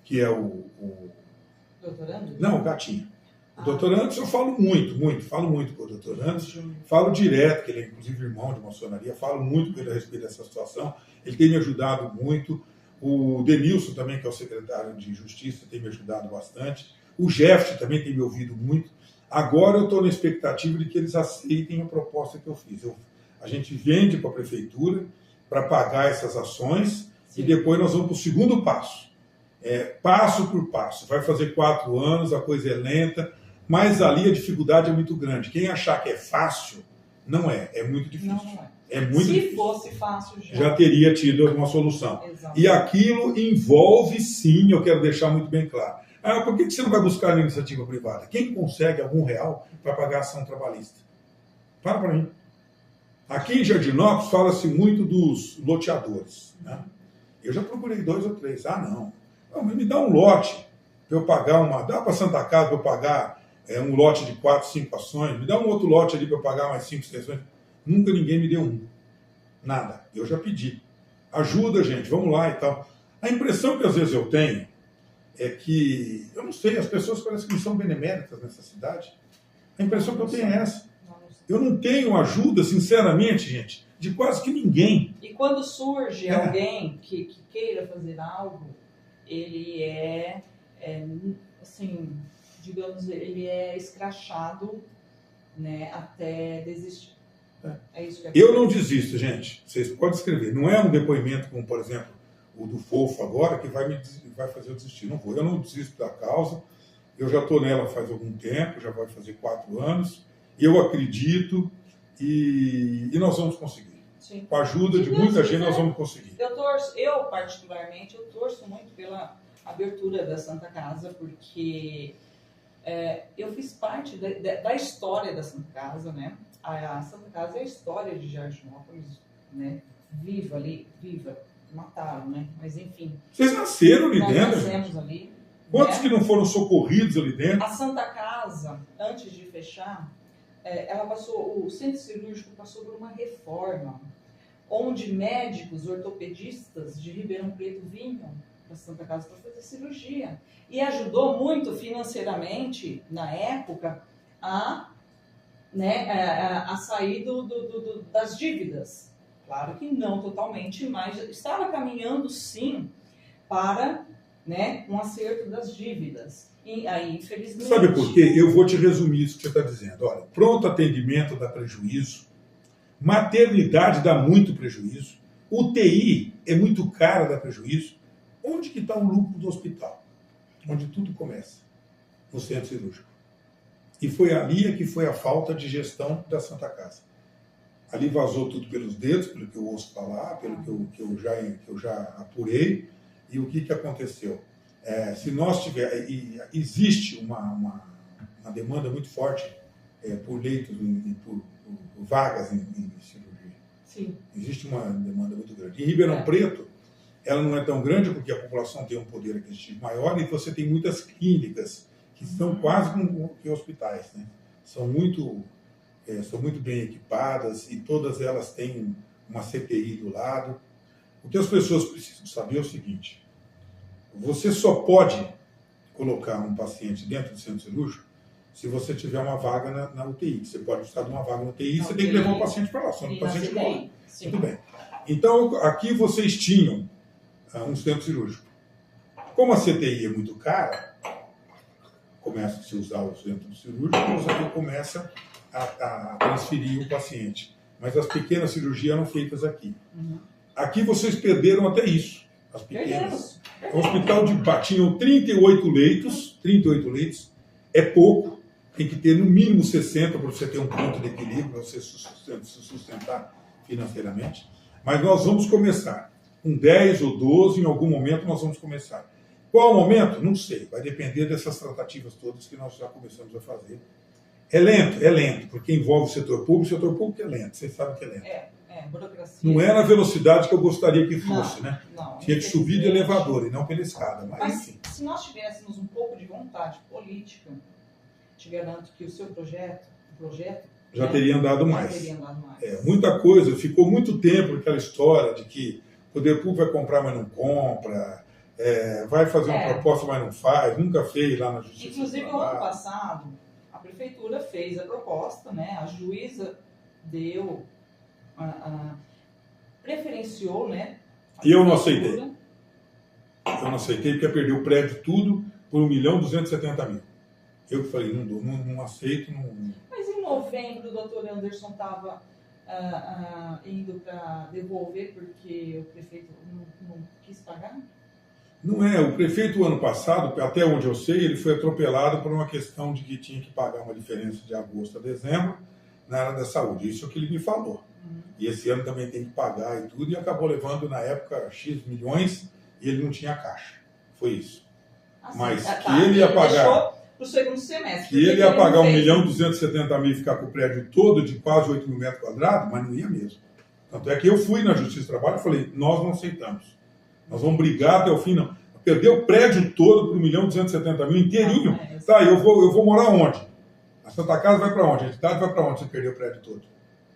Speaker 3: que é o
Speaker 2: Doutor Anderson?
Speaker 3: Não, o Gatinho. O doutor Anderson eu falo falo muito com o doutor Anderson, falo direto, que ele é inclusive irmão de maçonaria, falo muito com ele a respeito dessa situação, ele tem me ajudado muito, o Denilson também, que é o secretário de Justiça, tem me ajudado bastante, o Jeff também tem me ouvido muito. Agora eu estou na expectativa de que eles aceitem a proposta que eu fiz. A gente vende para a prefeitura para pagar essas ações. Sim. E depois nós vamos para o segundo passo. Passo por passo. Vai fazer 4 anos, a coisa é lenta, mas ali a dificuldade é muito grande. Quem achar que é fácil, não é. É muito difícil.
Speaker 2: Não é.
Speaker 3: É muito difícil.
Speaker 2: Se fosse fácil,
Speaker 3: já teria tido uma solução. Exato. E aquilo envolve, sim, eu quero deixar muito bem claro. Por que você não vai buscar na iniciativa privada? Quem consegue algum real para pagar a ação trabalhista? Para mim. Aqui em Jardinópolis fala-se muito dos loteadores. Né? Eu já procurei 2 ou 3. Não, me dá um lote para eu pagar dá para Santa Casa para eu pagar um lote de 4, 5 ações, me dá um outro lote ali para eu pagar mais 5, 6 ações. Nunca ninguém me deu um. Nada. Eu já pedi. Ajuda, gente, vamos lá e tal. A impressão que às vezes eu tenho é que, eu não sei, as pessoas parecem que não são beneméritas nessa cidade. A impressão que eu tenho é essa. Eu não tenho ajuda, sinceramente, gente, de quase que ninguém.
Speaker 2: E quando surge alguém que queira fazer algo, ele assim, digamos, ele é escrachado, né, até desistir. É isso que
Speaker 3: Eu não desisto, gente. Vocês podem escrever. Não é um depoimento como, por exemplo, o do Fofo agora, que vai fazer eu desistir. Não vou. Eu não desisto da causa. Eu já estou nela faz algum tempo, já vai fazer 4 anos. Eu acredito e nós vamos conseguir.
Speaker 2: Sim.
Speaker 3: Com a ajuda de muita gente, nós vamos conseguir.
Speaker 2: Eu particularmente, eu torço muito pela abertura da Santa Casa, porque eu fiz parte da história da Santa Casa, né? A Santa Casa é a história de Jardinópolis, né? Viva, mataram, né? Mas enfim.
Speaker 3: Vocês nasceram ali
Speaker 2: nós
Speaker 3: dentro?
Speaker 2: Nascemos ali.
Speaker 3: Quantos
Speaker 2: né?
Speaker 3: que não foram socorridos ali dentro?
Speaker 2: A Santa Casa, antes de fechar, o centro cirúrgico passou por uma reforma, onde médicos ortopedistas de Ribeirão Preto vinham para a Santa Casa para fazer cirurgia. E ajudou muito financeiramente, na época, a sair das dívidas. Claro que não totalmente, mas estava caminhando sim para um acerto das dívidas. E aí, infelizmente...
Speaker 3: Sabe por quê? Eu vou te resumir isso que você está dizendo. Olha, pronto atendimento dá prejuízo, maternidade dá muito prejuízo, UTI é muito cara, dá prejuízo. Onde que está o lucro do hospital? Onde tudo começa, no centro cirúrgico. E foi ali que foi a falta de gestão da Santa Casa. Ali vazou tudo pelos dedos, pelo que eu ouço falar, pelo que eu já apurei. E o que aconteceu? Se nós existe uma demanda muito forte por leitos, por vagas em cirurgia.
Speaker 2: Sim.
Speaker 3: Existe uma demanda muito grande. Em Ribeirão Preto, ela não é tão grande porque a população tem um poder aquisitivo maior e você tem muitas clínicas que são quase como que hospitais, né? São muito bem equipadas e todas elas têm uma CTI do lado. O que as pessoas precisam saber é o seguinte: você só pode colocar um paciente dentro do centro cirúrgico se você tiver uma vaga na UTI. Você pode precisar de uma vaga na UTI, você tem que levar o paciente para lá, senão o paciente morre. Muito bem. Então, aqui vocês tinham um centro cirúrgico. Como a CTI é muito cara, começa a se usar o centro cirúrgico, você começa a transferir o paciente. Mas as pequenas cirurgias eram feitas aqui.
Speaker 2: Uhum.
Speaker 3: Aqui vocês perderam até isso. As pequenas. O hospital de Pá tinham 38 leitos. 38 leitos é pouco. Tem que ter no mínimo 60 para você ter um ponto de equilíbrio, para você se sustentar financeiramente. Mas nós vamos começar. Com 10 ou 12, em algum momento nós vamos começar. Qual momento? Não sei. Vai depender dessas tratativas todas que nós já começamos a fazer. É lento, porque envolve o setor público. O setor público é lento, vocês sabem que é lento.
Speaker 2: Burocracia.
Speaker 3: Não é na velocidade que eu gostaria que fosse,
Speaker 2: não,
Speaker 3: né?
Speaker 2: Não,
Speaker 3: tinha que subir de elevador e não pela escada. Mas enfim.
Speaker 2: Se nós tivéssemos um pouco de vontade política, te garanto que o seu projeto
Speaker 3: já teria andado mais.
Speaker 2: Já teria andado mais.
Speaker 3: Muita coisa. Ficou muito tempo aquela história de que o poder público vai comprar, mas não compra. Vai fazer uma proposta, mas não faz. Nunca fez lá na Justiça.
Speaker 2: Inclusive, no ano passado, a prefeitura fez a proposta, né? A juíza deu, preferenciou, né?
Speaker 3: E eu não aceitei. Eu não aceitei porque perdeu o prédio tudo por 1.270.000. Eu que falei, não aceito. Não...
Speaker 2: Mas em novembro o doutor Anderson estava indo para devolver porque o prefeito não quis pagar?
Speaker 3: Não é. O prefeito, o ano passado, até onde eu sei, ele foi atropelado por uma questão de que tinha que pagar uma diferença de agosto a dezembro na área da saúde. Isso é o que ele me falou. E esse ano também tem que pagar e tudo, e acabou levando, na época, X milhões, e ele não tinha caixa. Foi isso. Mas que ele ia pagar...
Speaker 2: Deixou para o segundo semestre.
Speaker 3: Que ele ia pagar 1.270.000 e ficar com o prédio todo de quase 8 mil metros quadrados, mas não ia mesmo. Tanto é que eu fui na Justiça do Trabalho e falei, nós não aceitamos. Nós vamos brigar até o fim, não. Perder o prédio todo por 1.270.000 inteirinho. Tá, eu vou morar onde? A Santa Casa vai para onde? A entidade vai para onde se perder o prédio todo?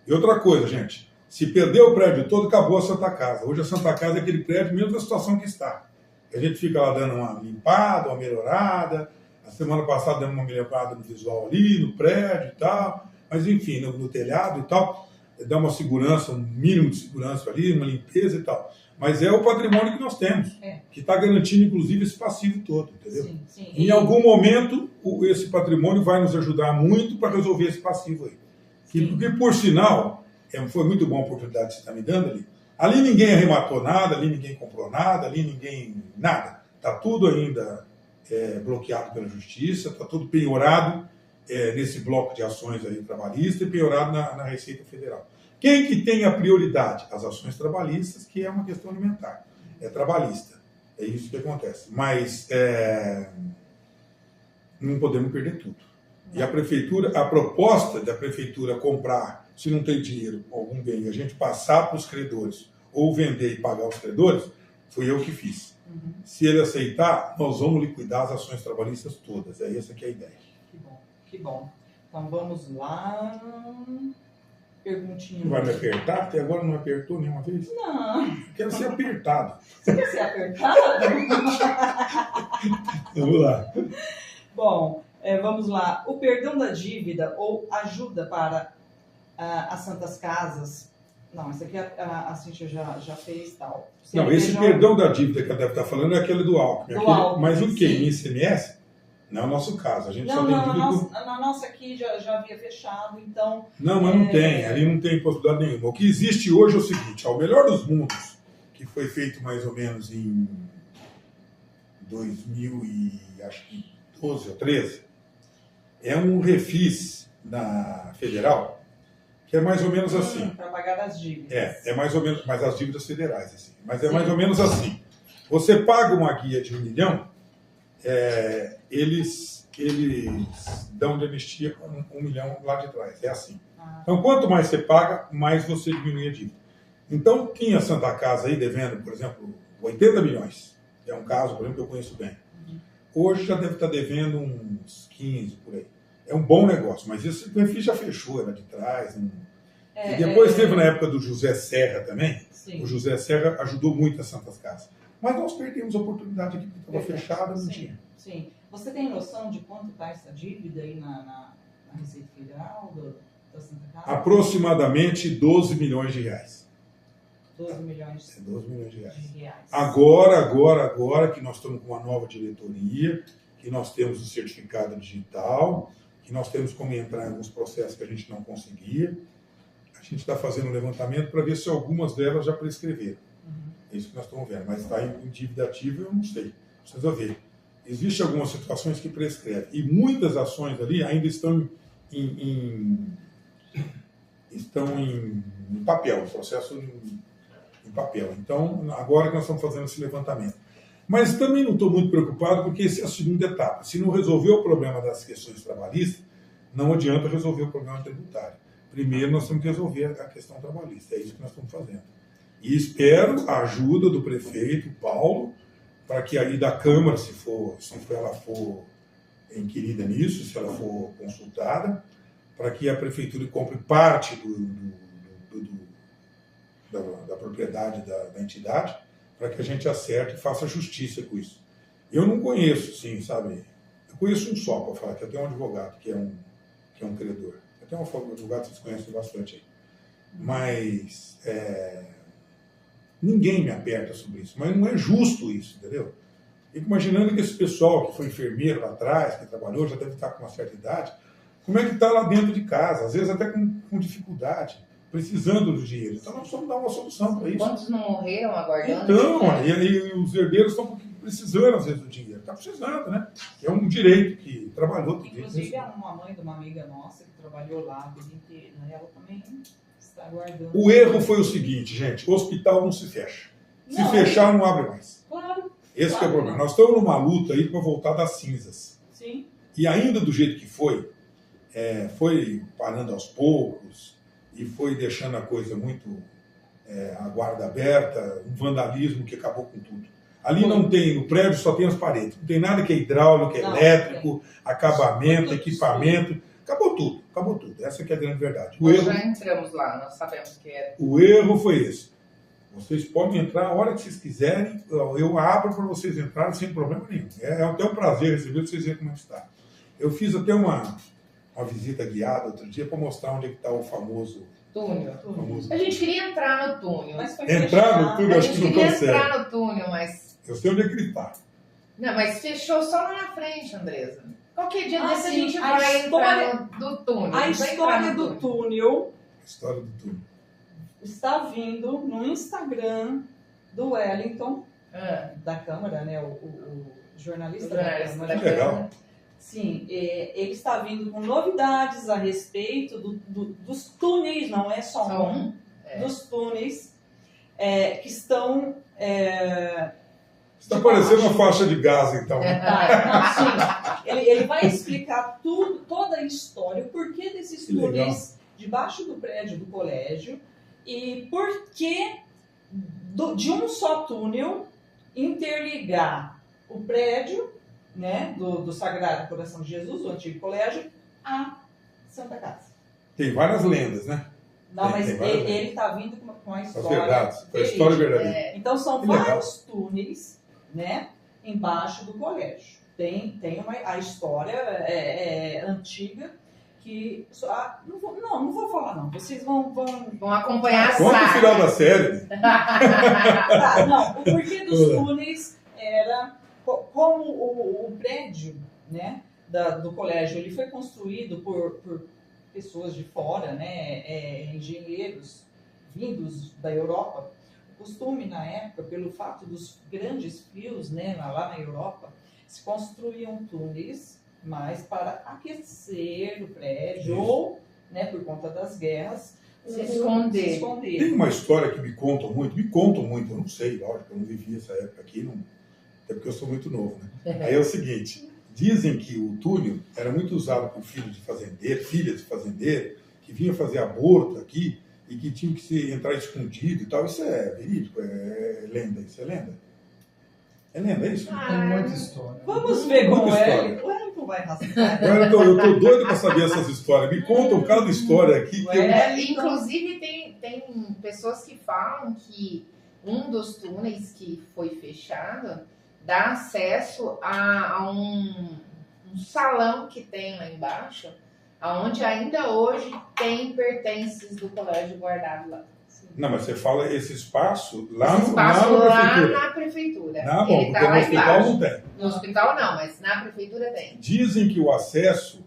Speaker 3: E outra coisa, gente, se perder o prédio todo, acabou a Santa Casa. Hoje a Santa Casa é aquele prédio, mesmo da situação que está. A gente fica lá dando uma limpada, uma melhorada. A semana passada dando uma melhorada no visual ali, no prédio e tal. Mas enfim, no telhado e tal. Dá uma segurança, um mínimo de segurança ali, uma limpeza e tal. Mas é o patrimônio que nós temos, que está garantindo, inclusive, esse passivo todo, entendeu?
Speaker 2: Sim.
Speaker 3: Em algum momento, esse patrimônio vai nos ajudar muito para resolver esse passivo aí. Porque, por sinal, foi muito boa a oportunidade que você está me dando ali. Ali ninguém arrematou nada, ali ninguém comprou nada, ali ninguém... nada. Está tudo ainda bloqueado pela justiça, está tudo penhorado nesse bloco de ações aí trabalhistas e penhorado na Receita Federal. Quem que tem a prioridade? As ações trabalhistas, que é uma questão alimentar. É trabalhista. É isso que acontece. Mas não podemos perder tudo. E a proposta da prefeitura comprar, se não tem dinheiro, algum bem, a gente passar para os credores, ou vender e pagar os credores, fui eu que fiz.
Speaker 2: Uhum.
Speaker 3: Se ele aceitar, nós vamos liquidar as ações trabalhistas todas. É essa que é a ideia.
Speaker 2: Que bom, que bom. Então vamos lá. Perguntinha.
Speaker 3: Vai me apertar? Até agora não apertou nenhuma vez?
Speaker 2: Não.
Speaker 3: Eu quero ser apertado.
Speaker 2: Você quer ser apertado?
Speaker 3: Vamos lá.
Speaker 2: Bom, vamos lá. O perdão da dívida ou ajuda para as Santas Casas. Não, isso aqui a Cíntia já fez tal.
Speaker 3: Não, esse perdão da dívida que ela deve estar falando é aquele do Alckmin. Mas o quê? Em ICMS? Não é o nosso caso. A gente
Speaker 2: não,
Speaker 3: só tem dívida.
Speaker 2: Na nossa aqui já havia fechado, então...
Speaker 3: Não, mas não tem. Ali não tem possibilidade nenhuma. O que existe hoje é o seguinte: ao melhor dos mundos, que foi feito mais ou menos em 2012 ou 13, é um refis na Federal, que é mais ou menos assim.
Speaker 2: Para pagar as dívidas.
Speaker 3: É mais ou menos, mas as dívidas federais, assim. Mas é
Speaker 2: Sim.
Speaker 3: mais ou menos assim. Você paga uma guia de 1 milhão, eles dão de anistia 1 milhão lá de trás. É assim. Então, quanto mais você paga, mais você diminui a dívida. Então, tinha Santa Casa aí devendo, por exemplo, 80 milhões. É um caso, por exemplo, que eu conheço bem. Hoje já deve estar devendo uns 15 por aí. É um bom negócio, mas esse refis já fechou, era de trás. E depois teve na época do José Serra também.
Speaker 2: Sim.
Speaker 3: O José Serra ajudou muito as Santas Casas. Mas nós perdemos a oportunidade aqui, porque estava fechada, não tinha.
Speaker 2: Sim. Você tem noção de quanto está essa dívida aí na Receita Federal da Santa Casa?
Speaker 3: Aproximadamente 12 milhões de reais.
Speaker 2: 12 milhões
Speaker 3: 12 milhões de reais.
Speaker 2: de reais.
Speaker 3: Agora que nós estamos com uma nova diretoria, que nós temos o certificado digital, que nós temos como entrar em alguns processos que a gente não conseguia, a gente está fazendo um levantamento para ver se algumas delas já prescreveram. É isso que nós estamos vendo. Mas está em dívida ativa, eu não sei. Precisa ver. Existem algumas situações que prescrevem. E muitas ações ali ainda estão em papel, processo em papel. Então, agora que nós estamos fazendo esse levantamento. Mas também não estou muito preocupado, porque essa é a segunda etapa. Se não resolver o problema das questões trabalhistas, não adianta resolver o problema tributário. Primeiro, nós temos que resolver a questão trabalhista. É isso que nós estamos fazendo. E espero a ajuda do prefeito Paulo, para que aí da Câmara, se ela for inquirida nisso, se ela for consultada, para que a prefeitura compre parte da propriedade da entidade, para que a gente acerte e faça justiça com isso. Eu não conheço, sim, sabe? Eu conheço um só, para falar, que até um advogado, que é um credor. Até um advogado que vocês conhecem bastante aí. Mas ninguém me aperta sobre isso. Mas não é justo isso, entendeu? Fico imaginando que esse pessoal que foi enfermeiro lá atrás, que trabalhou, já deve estar com uma certa idade, como é que está lá dentro de casa, às vezes até com dificuldade, precisando do dinheiro. Então nós precisamos dar uma solução para isso.
Speaker 1: Quantos não morreram aguardando?
Speaker 3: Então, e os herdeiros estão precisando, às vezes, do dinheiro. Está precisando, né? É um direito que trabalhou.
Speaker 2: Inclusive, uma mãe de uma amiga nossa que trabalhou lá a vida inteira, ela também está aguardando.
Speaker 3: O erro foi o seguinte, gente: o hospital não se fecha. Se fechar, não abre mais.
Speaker 2: Claro.
Speaker 3: Esse que é o problema. Nós estamos numa luta aí para voltar das cinzas.
Speaker 2: Sim.
Speaker 3: E ainda do jeito que foi parando aos poucos e foi deixando a coisa muito a guarda aberta, um vandalismo que acabou com tudo. Ali não tem, no prédio só tem as paredes, não tem nada que é hidráulico, elétrico, acabamento, equipamento, acabou tudo. Essa que é a grande verdade.
Speaker 1: Já entramos lá, nós sabemos que é.
Speaker 3: O erro foi esse. Vocês podem entrar a hora que vocês quiserem, eu abro para vocês entrarem sem problema nenhum. É até um prazer receber vocês verem como é que está. Eu fiz até uma visita guiada outro dia para mostrar onde é que está o famoso
Speaker 1: túnel. A gente queria entrar no túnel.
Speaker 3: Entrar no túnel, acho que não consegue.
Speaker 1: A gente queria entrar no túnel, mas...
Speaker 3: Eu sei onde é que ele está.
Speaker 1: Não, mas fechou só lá na frente, Andressa. Qualquer dia desse a gente
Speaker 2: vai
Speaker 1: entrar no túnel.
Speaker 2: A história do túnel...
Speaker 3: A história do túnel.
Speaker 2: está vindo no Instagram do Wellington, da Câmara, né? O jornalista da Câmara.
Speaker 3: Que legal.
Speaker 2: Sim, ele está vindo com novidades a respeito dos túneis, não é só um, dos túneis que estão...
Speaker 3: Está parecendo uma faixa de gás, então.
Speaker 2: Não, sim. Ele vai explicar toda a história, o porquê desses túneis debaixo do prédio do colégio e por que de um só túnel interligar o prédio, né, do Sagrado Coração de Jesus, o antigo colégio, a Santa Casa.
Speaker 3: Tem várias lendas, né?
Speaker 2: Não, mas ele está vindo com a história.
Speaker 3: Verdade, com a história verdadeira.
Speaker 2: Então são vários túneis, né, embaixo do colégio. Tem a história antiga que... não vou falar não. Vocês vão
Speaker 1: acompanhar a
Speaker 3: Conta o final da série.
Speaker 2: Não, o porquê dos túneis era... Como o prédio, né, do colégio ele foi construído por pessoas de fora, né, engenheiros vindos da Europa. O costume na época, pelo fato dos grandes frios, né, lá na Europa, se construíam túneis mais para aquecer o prédio ou, né, por conta das guerras,
Speaker 1: se esconder.
Speaker 3: Tem uma história que me contam muito, eu não sei, lógico, eu não vivi essa época aqui, até porque eu sou muito novo, né? Aí é o seguinte, dizem que o túnel era muito usado por filhas de fazendeiro, que vinha fazer aborto aqui e que tinha que entrar escondido e tal. Isso é verídico? É lenda? Isso é lenda? É lenda, é isso?
Speaker 4: Tem muita história.
Speaker 2: Vamos ver como o Wellington vai rasgar.
Speaker 3: Eu tô doido para saber essas histórias. Me contam cada história aqui.
Speaker 1: Inclusive, tem pessoas que falam que um dos túneis que foi fechado dá acesso a um salão que tem lá embaixo, onde ainda hoje tem pertences do colégio guardado lá.
Speaker 3: Não, mas você fala esse espaço
Speaker 1: lá na prefeitura.
Speaker 3: Não, bom, porque no hospital não tem.
Speaker 1: No hospital não, mas na prefeitura tem.
Speaker 3: Dizem que o acesso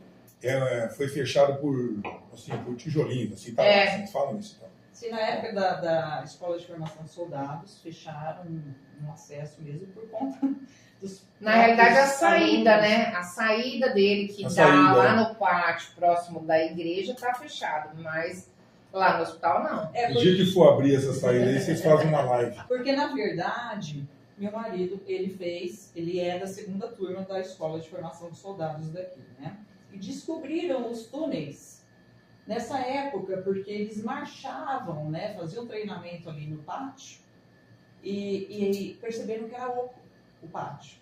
Speaker 3: foi fechado por tijolinhos, assim, tá? Vocês falam isso, tá?
Speaker 2: Se na época da Escola de Formação de Soldados fecharam um acesso mesmo por conta dos...
Speaker 1: Na realidade, a saída, né? A saída dele, que dá lá no pátio, próximo da igreja, tá fechado, mas lá no hospital não.
Speaker 3: No dia que for abrir essa saída aí, vocês fazem uma live.
Speaker 2: Porque, na verdade, meu marido, ele é da segunda turma da Escola de Formação de Soldados daqui, né? E descobriram os túneis nessa época, porque eles marchavam, né, faziam treinamento ali no pátio e perceberam que era oco o pátio,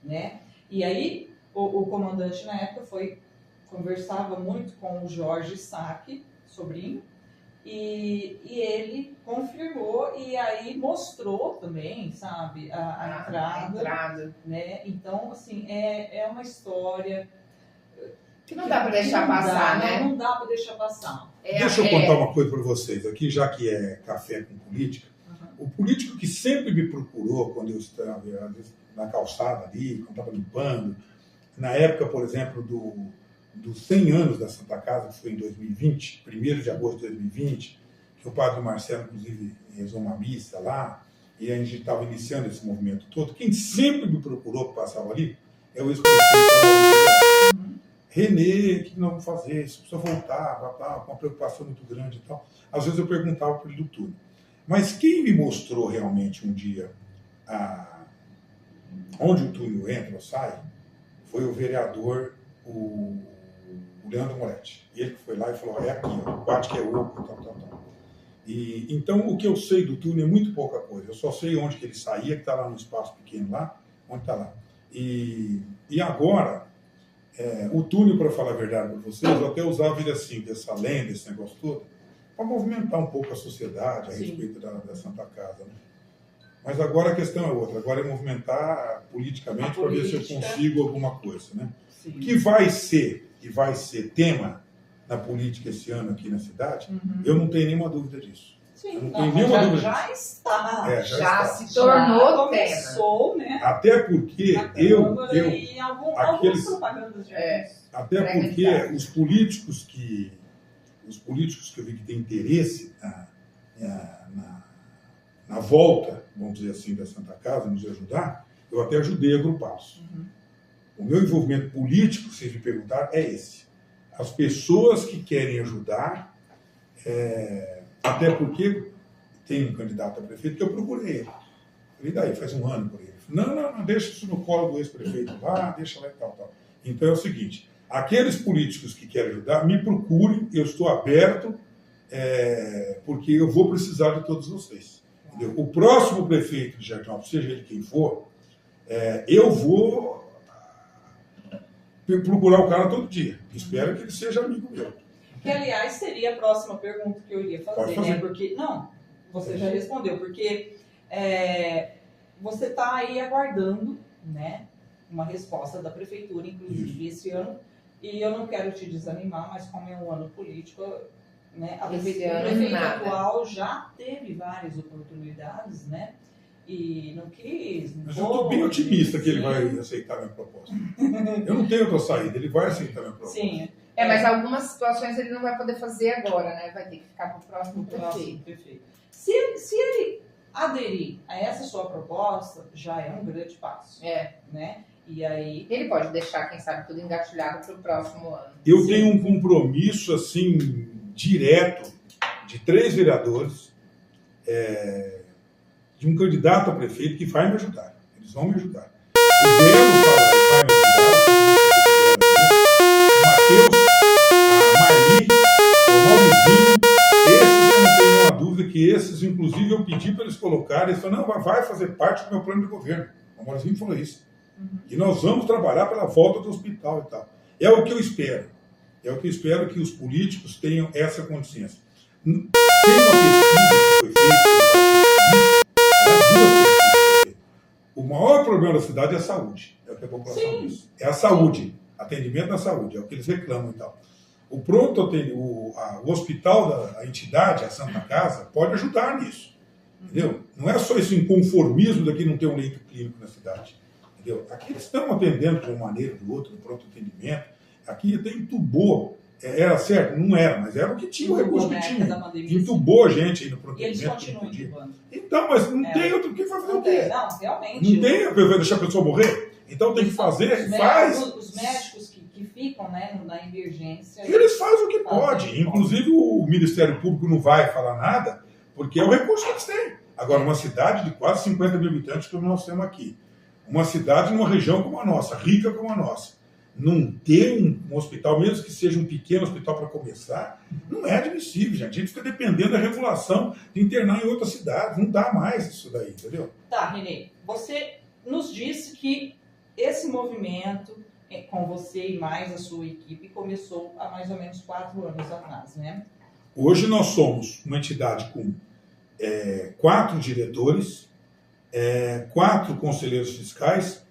Speaker 2: né? E aí o comandante na época conversava muito com o Jorge Sack, sobrinho, e ele confirmou e aí mostrou também, sabe, a entrada, né? Então, assim, é uma história...
Speaker 1: Que não dá para deixar passar, né?
Speaker 2: Não dá para deixar passar.
Speaker 3: Deixa eu contar uma coisa para vocês aqui, já que é café com política. O político que sempre me procurou quando eu estava na calçada ali, quando estava limpando, na época, por exemplo, dos 100 anos da Santa Casa, que foi em 2020, 1º de agosto de 2020, que o padre Marcelo, inclusive, rezou uma missa lá, e a gente estava iniciando esse movimento todo. Quem sempre me procurou, que passava ali, é o ex-prefeito Renê, o que nós vamos fazer? Se precisa voltar, com uma preocupação muito grande e tal. Às vezes eu perguntava para ele do túnel. Mas quem me mostrou realmente um dia onde o túnel entra ou sai, foi o vereador, o Leandro Moretti. E ele que foi lá e falou, é aqui, ó, bate que é oco, tal. E, então, o que eu sei do túnel é muito pouca coisa. Eu só sei onde que ele saía, que está lá no espaço pequeno lá, onde está lá. E agora... o túnel, para falar a verdade para vocês, eu até usava ele assim, dessa lenda, esse negócio todo, para movimentar um pouco a sociedade a respeito da Santa Casa. Né? Mas agora a questão é outra, agora é movimentar politicamente para ver se eu consigo alguma coisa. Né? Que vai ser tema na política esse ano aqui na cidade, eu não tenho nenhuma dúvida disso.
Speaker 2: Sim,
Speaker 3: já
Speaker 2: está.
Speaker 1: Já se tornou
Speaker 2: começou, né?
Speaker 3: Até porque
Speaker 2: algumas propagandas já
Speaker 3: até porque os políticos que eu vi que têm interesse na volta, vamos dizer assim, da Santa Casa, nos ajudar, eu até ajudei a agrupá-los. O meu envolvimento político, se vocês me perguntar, é esse. As pessoas que querem ajudar, até porque tem um candidato a prefeito que eu procurei ele. E daí, faz um ano por ele. Não, deixa isso no colo do ex-prefeito lá, deixa lá e tal. Então é o seguinte, aqueles políticos que querem ajudar, me procurem, eu estou aberto, porque eu vou precisar de todos vocês. Entendeu? O próximo prefeito de Jardinópolis, seja ele quem for, eu vou procurar o cara todo dia. Espero que ele seja amigo meu.
Speaker 2: Que, aliás, seria a próxima pergunta que eu iria fazer, né? Porque, não, você já respondeu, porque você está aí aguardando, né, uma resposta da prefeitura, inclusive esse ano, e eu não quero te desanimar, mas como é um ano político, né, o prefeito atual já teve várias oportunidades, né, e não quis.
Speaker 3: Mas eu estou bem otimista que ele vai aceitar a minha proposta. Eu não tenho outra saída, ele vai aceitar a minha proposta.
Speaker 2: Sim.
Speaker 1: Mas algumas situações ele não vai poder fazer agora, né? Vai ter que ficar para o próximo prefeito.
Speaker 2: Se ele aderir a essa sua proposta, já é um grande passo. Né? E aí...
Speaker 1: Ele pode deixar, quem sabe, tudo engatilhado para o próximo ano.
Speaker 3: Eu tenho um compromisso, assim, direto, de 3 vereadores, de um candidato a prefeito que vai me ajudar. Eles vão me ajudar. O Belo fala que vai me ajudar. O Matheus, a Marli, o Maurizinho, esses eu não tenho nenhuma dúvida que esses, inclusive, eu pedi para eles colocarem. Eles falaram, não, vai fazer parte do meu plano de governo. O Maurizinho falou isso. E nós vamos trabalhar pela volta do hospital e tal. É o que eu espero. É o que eu espero que os políticos tenham essa consciência. Tem uma pesquisa que foi feita, o maior problema da cidade é a saúde. É o que a população diz. É a saúde. Atendimento na saúde. É o que eles reclamam e tal. O hospital da entidade, a Santa Casa, pode ajudar nisso. Entendeu? Não é só esse inconformismo daqui não ter um leito clínico na cidade. Entendeu? Aqui eles estão atendendo de uma maneira ou de outra, no pronto atendimento. Aqui até entubou. Era certo? Não era, mas era o que tinha, o recurso que tinha. Entubou a gente aí no pronto atendimento.
Speaker 2: E eles continuam entubando.
Speaker 3: Então, mas não tem outro. O que vai fazer o quê?
Speaker 2: Não, realmente.
Speaker 3: Não tem, vai deixar a pessoa morrer? Então tem que fazer, faz.
Speaker 2: Os médicos que ficam, né, na emergência.
Speaker 3: Eles fazem o que pode. Inclusive o Ministério Público não vai falar nada, porque é o recurso que eles têm. Agora, uma cidade de quase 50 mil habitantes, como nós temos aqui, uma cidade numa região como a nossa, rica como a nossa, não ter um hospital, mesmo que seja um pequeno hospital para começar, não é admissível, gente. A gente fica dependendo da regulação de internar em outras cidades. Não dá mais isso daí, entendeu?
Speaker 2: Tá, Renê, você nos disse que esse movimento, com você e mais a sua equipe, começou há mais ou menos 4 anos atrás, né?
Speaker 3: Hoje nós somos uma entidade com 4 diretores, 4 conselheiros fiscais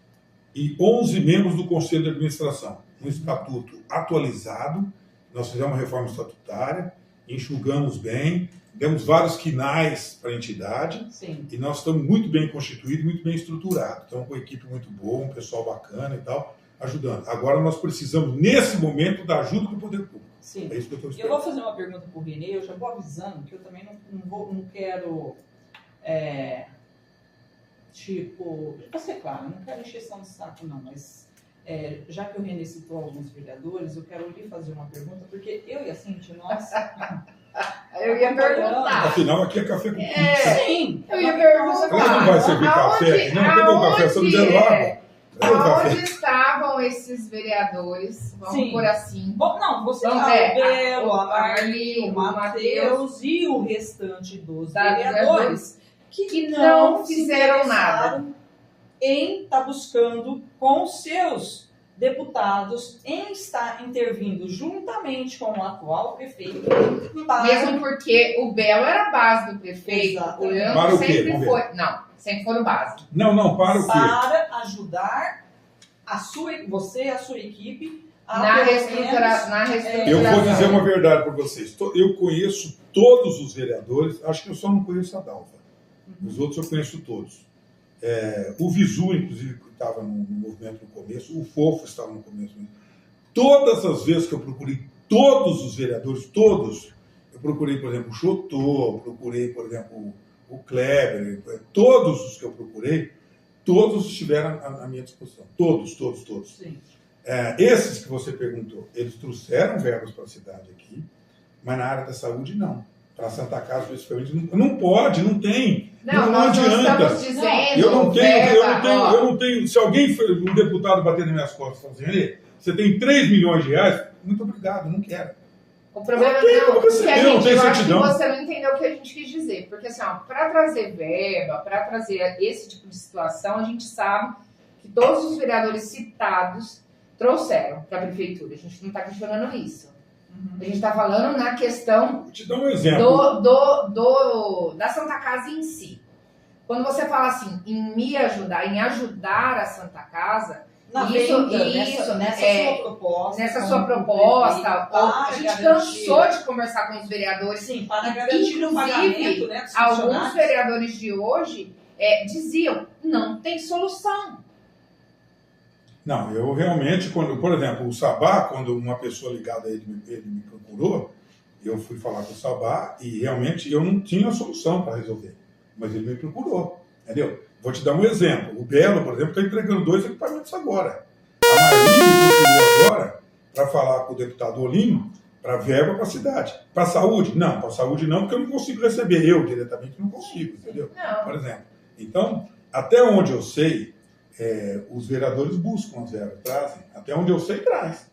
Speaker 3: e 11 membros do Conselho de Administração. Um estatuto atualizado, nós fizemos uma reforma estatutária, enxugamos bem, demos vários quinais para a entidade.
Speaker 2: Sim.
Speaker 3: E nós estamos muito bem constituídos, muito bem estruturados. Estamos com uma equipe muito boa, um pessoal bacana e tal, ajudando. Agora nós precisamos, nesse momento, da ajuda do poder público.
Speaker 2: Sim.
Speaker 3: É isso que eu estou
Speaker 2: Eu
Speaker 3: esperando.
Speaker 2: vou fazer uma pergunta para o Renê, eu já vou avisando que eu também não quero... Pra ser claro, não quero encheção de saco não, mas já que o Renê citou alguns vereadores, eu quero lhe fazer uma pergunta, porque eu e a Cintia, nós...
Speaker 1: Eu ia perguntar.
Speaker 3: Afinal, aqui é café com pizza.
Speaker 2: Sim.
Speaker 1: Eu ia perguntar.
Speaker 3: Ela não vai servir café aqui, não? Cadê o café? Só me deram água. Cadê o café?
Speaker 1: Aonde estavam esses vereadores? Vamos por assim.
Speaker 2: Não, você
Speaker 1: Vamos
Speaker 2: o
Speaker 1: ver.
Speaker 2: Belo,
Speaker 1: A Marli,
Speaker 2: o Matheus e o restante dos
Speaker 1: Tá,
Speaker 2: vereadores que não fizeram nada em estar buscando com os seus deputados em estar intervindo juntamente com o atual prefeito para...
Speaker 1: Mesmo porque o Belo era a base do prefeito.
Speaker 2: Exatamente.
Speaker 1: O Leandro
Speaker 3: Para o quê?
Speaker 1: sempre
Speaker 3: Vamos
Speaker 1: foi. Não, sempre foram base.
Speaker 3: Não, para o quê?
Speaker 2: Para ajudar você e a sua equipe
Speaker 1: Na reestruturação.
Speaker 3: Eu vou dizer uma verdade para vocês. Eu conheço todos os vereadores, acho que eu só não conheço a Dalva. Os outros eu conheço todos. O Visu, inclusive, que estava no movimento no começo, o Fofo estava no começo. Todas as vezes que eu procurei todos os vereadores, todos, eu procurei, por exemplo, o Chotô, procurei, por exemplo, o Kleber, todos os que eu procurei, todos estiveram à minha disposição. Todos.
Speaker 2: Sim.
Speaker 3: Esses que você perguntou, eles trouxeram verbas para a cidade aqui, mas na área da saúde não. Para a Santa Casa, especificamente, não pode, não tem.
Speaker 1: Não
Speaker 3: adianta.
Speaker 1: Estamos dizendo,
Speaker 3: eu não tenho. Se alguém, um deputado bater nas minhas costas e falar assim, você tem 3 milhões de reais, muito obrigado, não quero.
Speaker 1: O problema
Speaker 3: eu
Speaker 1: acho que você não entendeu o que a gente quis dizer. Porque assim, para trazer verba, para trazer esse tipo de situação, a gente sabe que todos os vereadores citados trouxeram para a prefeitura. A gente não está questionando isso. A gente está falando na questão
Speaker 3: Vou te dar um exemplo.
Speaker 1: Da Santa Casa em si. Quando você fala assim, em ajudar a Santa Casa, nessa sua proposta, a gente cansou de conversar com os vereadores.
Speaker 2: Sim, para garantir o pagamento, né, dos
Speaker 1: alguns vereadores de hoje diziam, não tem solução.
Speaker 3: Não, eu realmente, por exemplo, o Sabá, quando uma pessoa ligada a ele me procurou, eu fui falar com o Sabá e realmente eu não tinha solução para resolver. Mas ele me procurou, entendeu? Vou te dar um exemplo. O Belo, por exemplo, está entregando 2 equipamentos agora. A Marli me procurou agora para falar com o deputado Olinho para verba para a cidade. Para a saúde? Não, para a saúde não, porque eu não consigo receber. Eu, diretamente, não consigo, entendeu?
Speaker 1: Não.
Speaker 3: Por exemplo. Então, até onde eu sei, os vereadores buscam as verbas, trazem. Até onde eu sei, traz.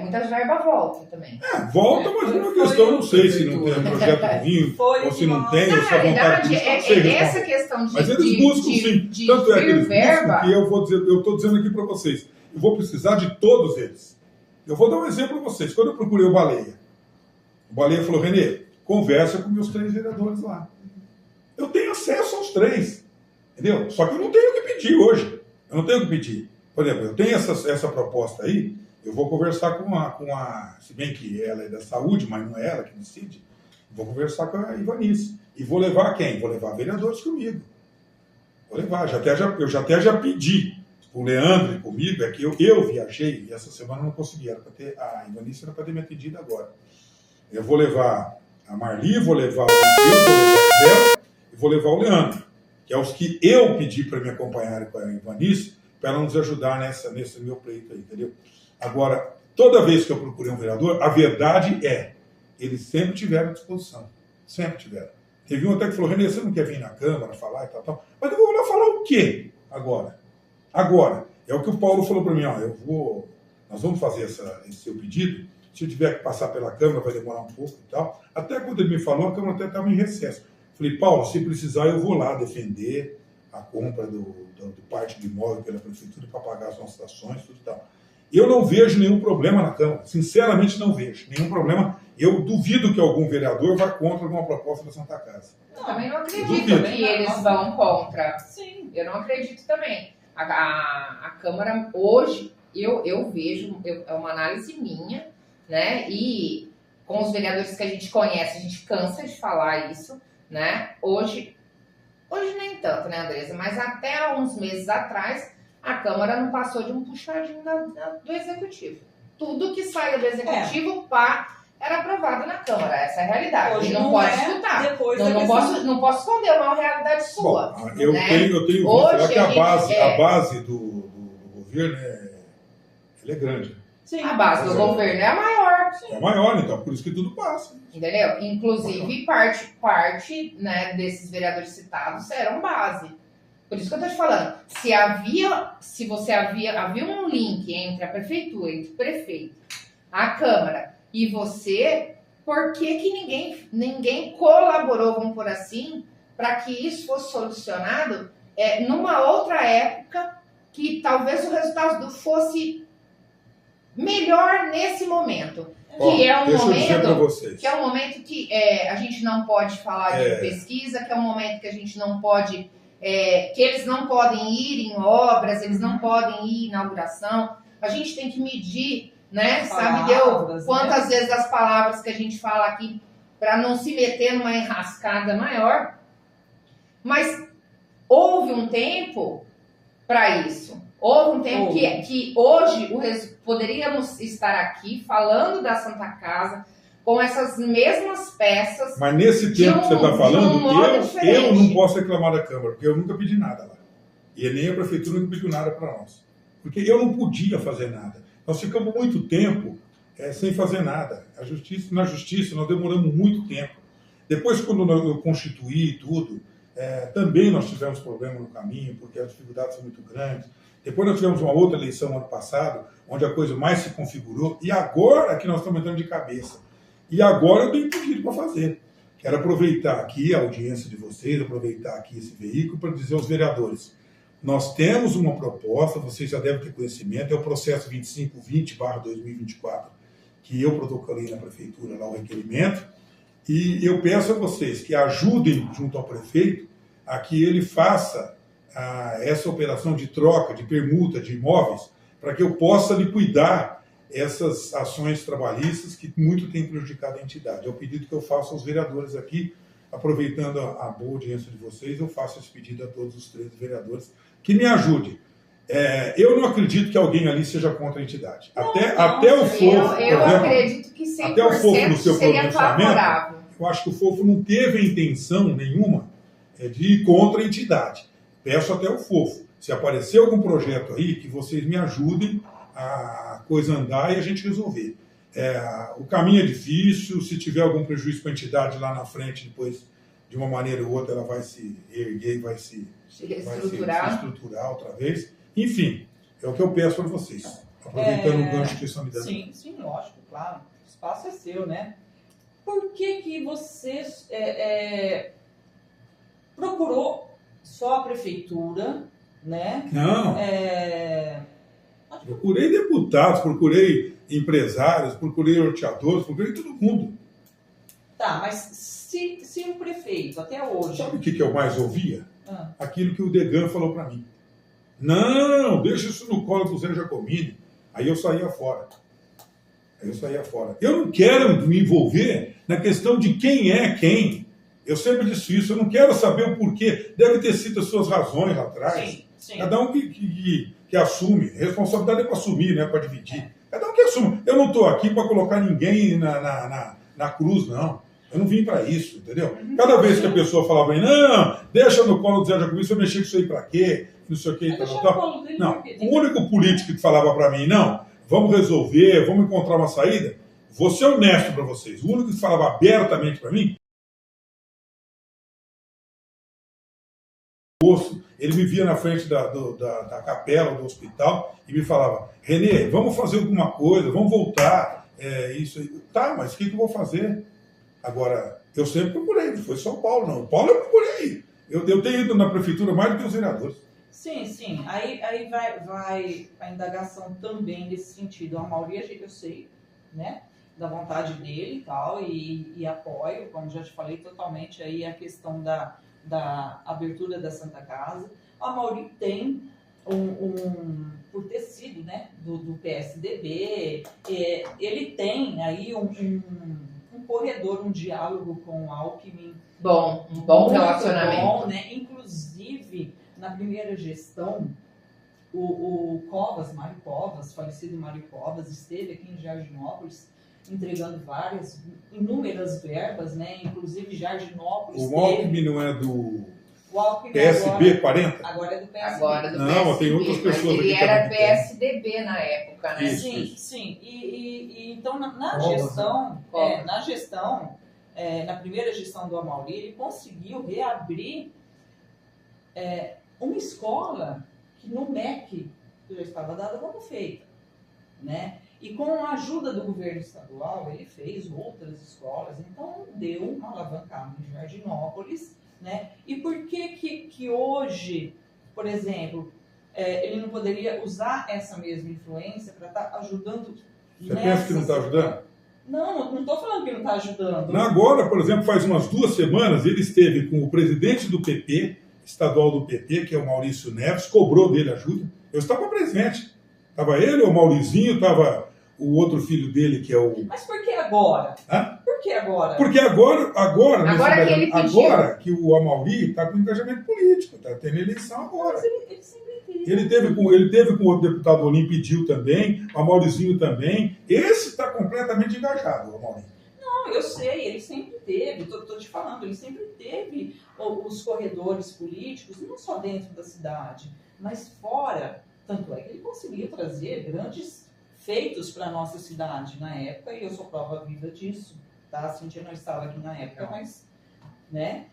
Speaker 1: Muitas verbas voltam também.
Speaker 3: Volta, mas uma questão, eu não sei se não tem um projeto ruim, ou se não tem, ou se a vontade disso não seja.
Speaker 1: Essa questão de
Speaker 3: mas eles buscam, sim. Tanto é que eles buscam que eu estou dizendo aqui para vocês, eu vou precisar de todos eles. Eu vou dar um exemplo para vocês. Quando eu procurei o Baleia falou, Renê, conversa com meus 3 vereadores lá. Eu tenho acesso aos 3, entendeu? Só que eu não tenho o que pedir hoje. Eu não tenho o que pedir. Por exemplo, eu tenho essa proposta aí, eu vou conversar com a... Se bem que ela é da saúde, mas não é ela que decide. Vou conversar com a Ivanice. E vou levar quem? Vou levar vereadores comigo. Vou levar. Eu já pedi o Leandro e comigo, que eu viajei e essa semana não consegui. A Ivanice era para ter me atendido agora. Eu vou levar a Marli, vou levar o Bel e vou levar o Leandro, que é os que eu pedi para me acompanharem com a Ivanice, para ela nos ajudar nesse meu pleito aí, entendeu? Agora, toda vez que eu procurei um vereador, a verdade eles sempre tiveram à disposição. Sempre tiveram. Teve um até que falou, Renê, você não quer vir na Câmara falar e tal. Mas eu vou lá falar o quê agora? Agora, é o que o Paulo falou para mim, nós vamos fazer esse seu pedido, se eu tiver que passar pela Câmara vai demorar um pouco e tal. Até quando ele me falou, a Câmara até estava em recesso. Falei, Paulo, se precisar eu vou lá defender a compra do parte do imóvel pela Prefeitura para pagar as nossas ações, tudo e tal. Eu não vejo nenhum problema na Câmara, sinceramente não vejo nenhum problema. Eu duvido que algum vereador vá contra alguma proposta da Santa Casa.
Speaker 1: Eu também não acredito que eles vão contra.
Speaker 2: Sim.
Speaker 1: Eu não acredito também. A Câmara, hoje, eu vejo, é uma análise minha, né? E com os vereadores que a gente conhece, a gente cansa de falar isso, né? Hoje nem tanto, né, Andressa? Mas até há uns meses atrás, a Câmara não passou de um puxadinho do Executivo. Tudo que saia do Executivo, era aprovado na Câmara. Essa é a realidade.
Speaker 2: Hoje
Speaker 1: não pode escutar. Não posso esconder uma realidade sua.
Speaker 3: Bom, eu tenho visto que a base do governo é grande.
Speaker 2: Sim.
Speaker 1: A base do governo é a maior.
Speaker 3: É a maior, então, por isso que tudo passa.
Speaker 1: Entendeu? Inclusive, parte né, desses vereadores citados eram base. Por isso que eu estou te falando. Havia um link entre a prefeitura, entre o prefeito, a Câmara e você, por que ninguém colaborou, vamos por assim, para que isso fosse solucionado numa outra época que talvez o resultado fosse melhor nesse momento? Que é um momento que a gente não pode falar de pesquisa, que é um momento que a gente não pode, que eles não podem ir em obras, eles não podem ir em inauguração. A gente tem que medir, né? Sabe Deus quantas vezes as palavras que a gente fala aqui para não se meter numa enrascada maior. Mas houve um tempo para isso. Houve um tempo que hoje poderíamos estar aqui falando da Santa Casa com essas mesmas peças.
Speaker 3: Mas nesse tempo que você está falando, eu
Speaker 1: diferente.
Speaker 3: não posso reclamar da Câmara, porque eu nunca pedi nada lá. E nem a Prefeitura nunca pediu nada para nós. Porque eu não podia fazer nada. Nós ficamos muito tempo sem fazer nada. Na Justiça nós demoramos muito tempo. Depois, quando eu constituí tudo, também nós tivemos problema no caminho, porque as dificuldades são muito grandes. Depois nós tivemos uma outra eleição ano passado, onde a coisa mais se configurou, e agora que nós estamos entrando de cabeça. E agora eu tenho pedido para fazer. Quero aproveitar aqui a audiência de vocês, aproveitar aqui esse veículo para dizer aos vereadores, nós temos uma proposta, vocês já devem ter conhecimento, é o processo 2520/2024, que eu protocolei na Prefeitura, lá o requerimento, e eu peço a vocês que ajudem junto ao prefeito a que ele faça essa operação de troca, de permuta de imóveis, para que eu possa liquidar essas ações trabalhistas que muito têm prejudicado a entidade. É o pedido que eu faço aos vereadores aqui, aproveitando a boa audiência de vocês, eu faço esse pedido a todos os 13 vereadores que me ajudem. Eu não acredito que alguém ali seja contra a entidade. Até o Fofo,
Speaker 1: eu acredito que 100%
Speaker 3: até o Fofo no seu
Speaker 1: seria favorável.
Speaker 3: Eu acho que o Fofo não teve a intenção nenhuma de ir contra a entidade. Peço até o Fofo, se aparecer algum projeto aí, que vocês me ajudem a coisa andar e a gente resolver. O caminho é difícil, se tiver algum prejuízo para a entidade lá na frente, depois, de uma maneira ou outra, ela vai se erguer e vai se estruturar outra vez. Enfim, é o que eu peço para vocês, aproveitando o gancho que vocês estão me dando.
Speaker 2: Sim, lógico, claro. O espaço é seu, né? Por que você procurou só a prefeitura, né?
Speaker 3: Não. Procurei deputados, procurei empresários, procurei horteadores, procurei todo mundo.
Speaker 2: Tá, mas se um prefeito, até hoje...
Speaker 3: Sabe o que eu mais ouvia? Aquilo que o Degan falou para mim. Não, deixa isso no colo do Zé Giacomini. Aí eu saía fora. Eu não quero me envolver na questão de quem é quem. Eu sempre disse isso, eu não quero saber o porquê. Deve ter sido as suas razões lá atrás.
Speaker 2: Sim.
Speaker 3: Cada um que assume. Responsabilidade é para assumir, não é para dividir. Cada um que assume. Eu não estou aqui para colocar ninguém na cruz, não. Eu não vim para isso, entendeu? Cada vez que a pessoa falava, não, deixa no colo do Zé Giacomini, você mexer com isso aí para quê? Não sei o quê. Não, o único político que falava para mim, não, vamos resolver, vamos encontrar uma saída, vou ser honesto para vocês. O único que falava abertamente para mim, ele me via na frente da capela, do hospital, e me falava, Renê, vamos fazer alguma coisa, vamos voltar, isso aí. Tá, mas o que eu vou fazer? Agora, eu sempre procurei, não foi só o Paulo, não. O Paulo eu procurei. Eu tenho ido na prefeitura mais do que os vereadores.
Speaker 2: Sim. Aí vai a indagação também nesse sentido. A maioria, eu sei, né, da vontade dele e tal, e apoio, como já te falei, totalmente aí a questão da abertura da Santa Casa. A Mauri tem por ter sido, né, do PSDB, ele tem aí um corredor, um diálogo com o Alckmin.
Speaker 1: Um bom relacionamento.
Speaker 2: Bom, né? Inclusive, na primeira gestão, o Covas, Mário Covas, falecido Mário Covas, esteve aqui em Jardinópolis entregando inúmeras verbas, né? Inclusive Jardinópolis.
Speaker 3: O Alckmin não é do
Speaker 2: Alckmin
Speaker 3: PSB 40?
Speaker 2: Agora é do PSB.
Speaker 1: Agora do
Speaker 3: não,
Speaker 1: PSB,
Speaker 3: tem outras pessoas
Speaker 1: ele
Speaker 3: aqui
Speaker 1: era
Speaker 3: também.
Speaker 1: PSDB na época, né?
Speaker 2: Sim. E então, na gestão, na primeira gestão do Amauri, ele conseguiu reabrir uma escola que no MEC já estava dada como feita, né? E com a ajuda do governo estadual, ele fez outras escolas, então deu uma alavancada em Jardinópolis, né? E por que hoje, por exemplo, ele não poderia usar essa mesma influência para estar ajudando?
Speaker 3: Você pensa que não está ajudando?
Speaker 2: Não estou falando que não está ajudando.
Speaker 3: Agora, por exemplo, faz umas 2 semanas, ele esteve com o presidente do PP, estadual do PP, que é o Maurício Neves, cobrou dele ajuda. Eu estava presente. Estava ele, o Maurizinho, estava o outro filho dele, que é o...
Speaker 2: Mas por que agora?
Speaker 3: Hã?
Speaker 2: Por que agora?
Speaker 3: Porque agora que o Amauri está com engajamento político, está tendo eleição agora.
Speaker 2: Mas ele sempre teve.
Speaker 3: Ele teve com o outro deputado Olim, pediu também, o Maurizinho também. Esse está completamente engajado, o Amauri.
Speaker 2: Não, Não, eu sei, ele sempre teve, estou te falando, ele sempre teve os corredores políticos, não só dentro da cidade, mas fora. Tanto é que ele conseguiu trazer grandes feitos para a nossa cidade na época, e eu sou prova viva disso. Tá? A Cíntia não estava aqui na época, mas... né?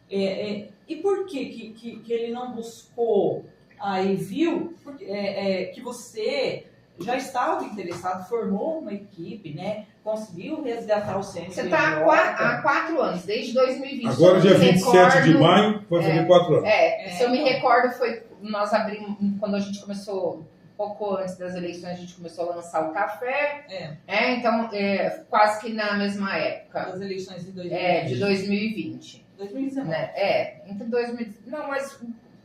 Speaker 2: E por que ele não buscou, aí viu que você já estava interessado, formou uma equipe, né? Conseguiu resgatar o CNPJ.
Speaker 1: Você está há 4 anos, desde 2020.
Speaker 3: Agora, dia 27 de maio, vai fazer 4 anos.
Speaker 1: Se eu me recordo, foi nós abrimos, quando a gente começou, um pouco antes das eleições, a gente começou a lançar o café. Então, quase que na mesma época.
Speaker 2: Das eleições de 2020.
Speaker 1: De 2020.
Speaker 2: 2019.
Speaker 1: Entre 2020. Não, mas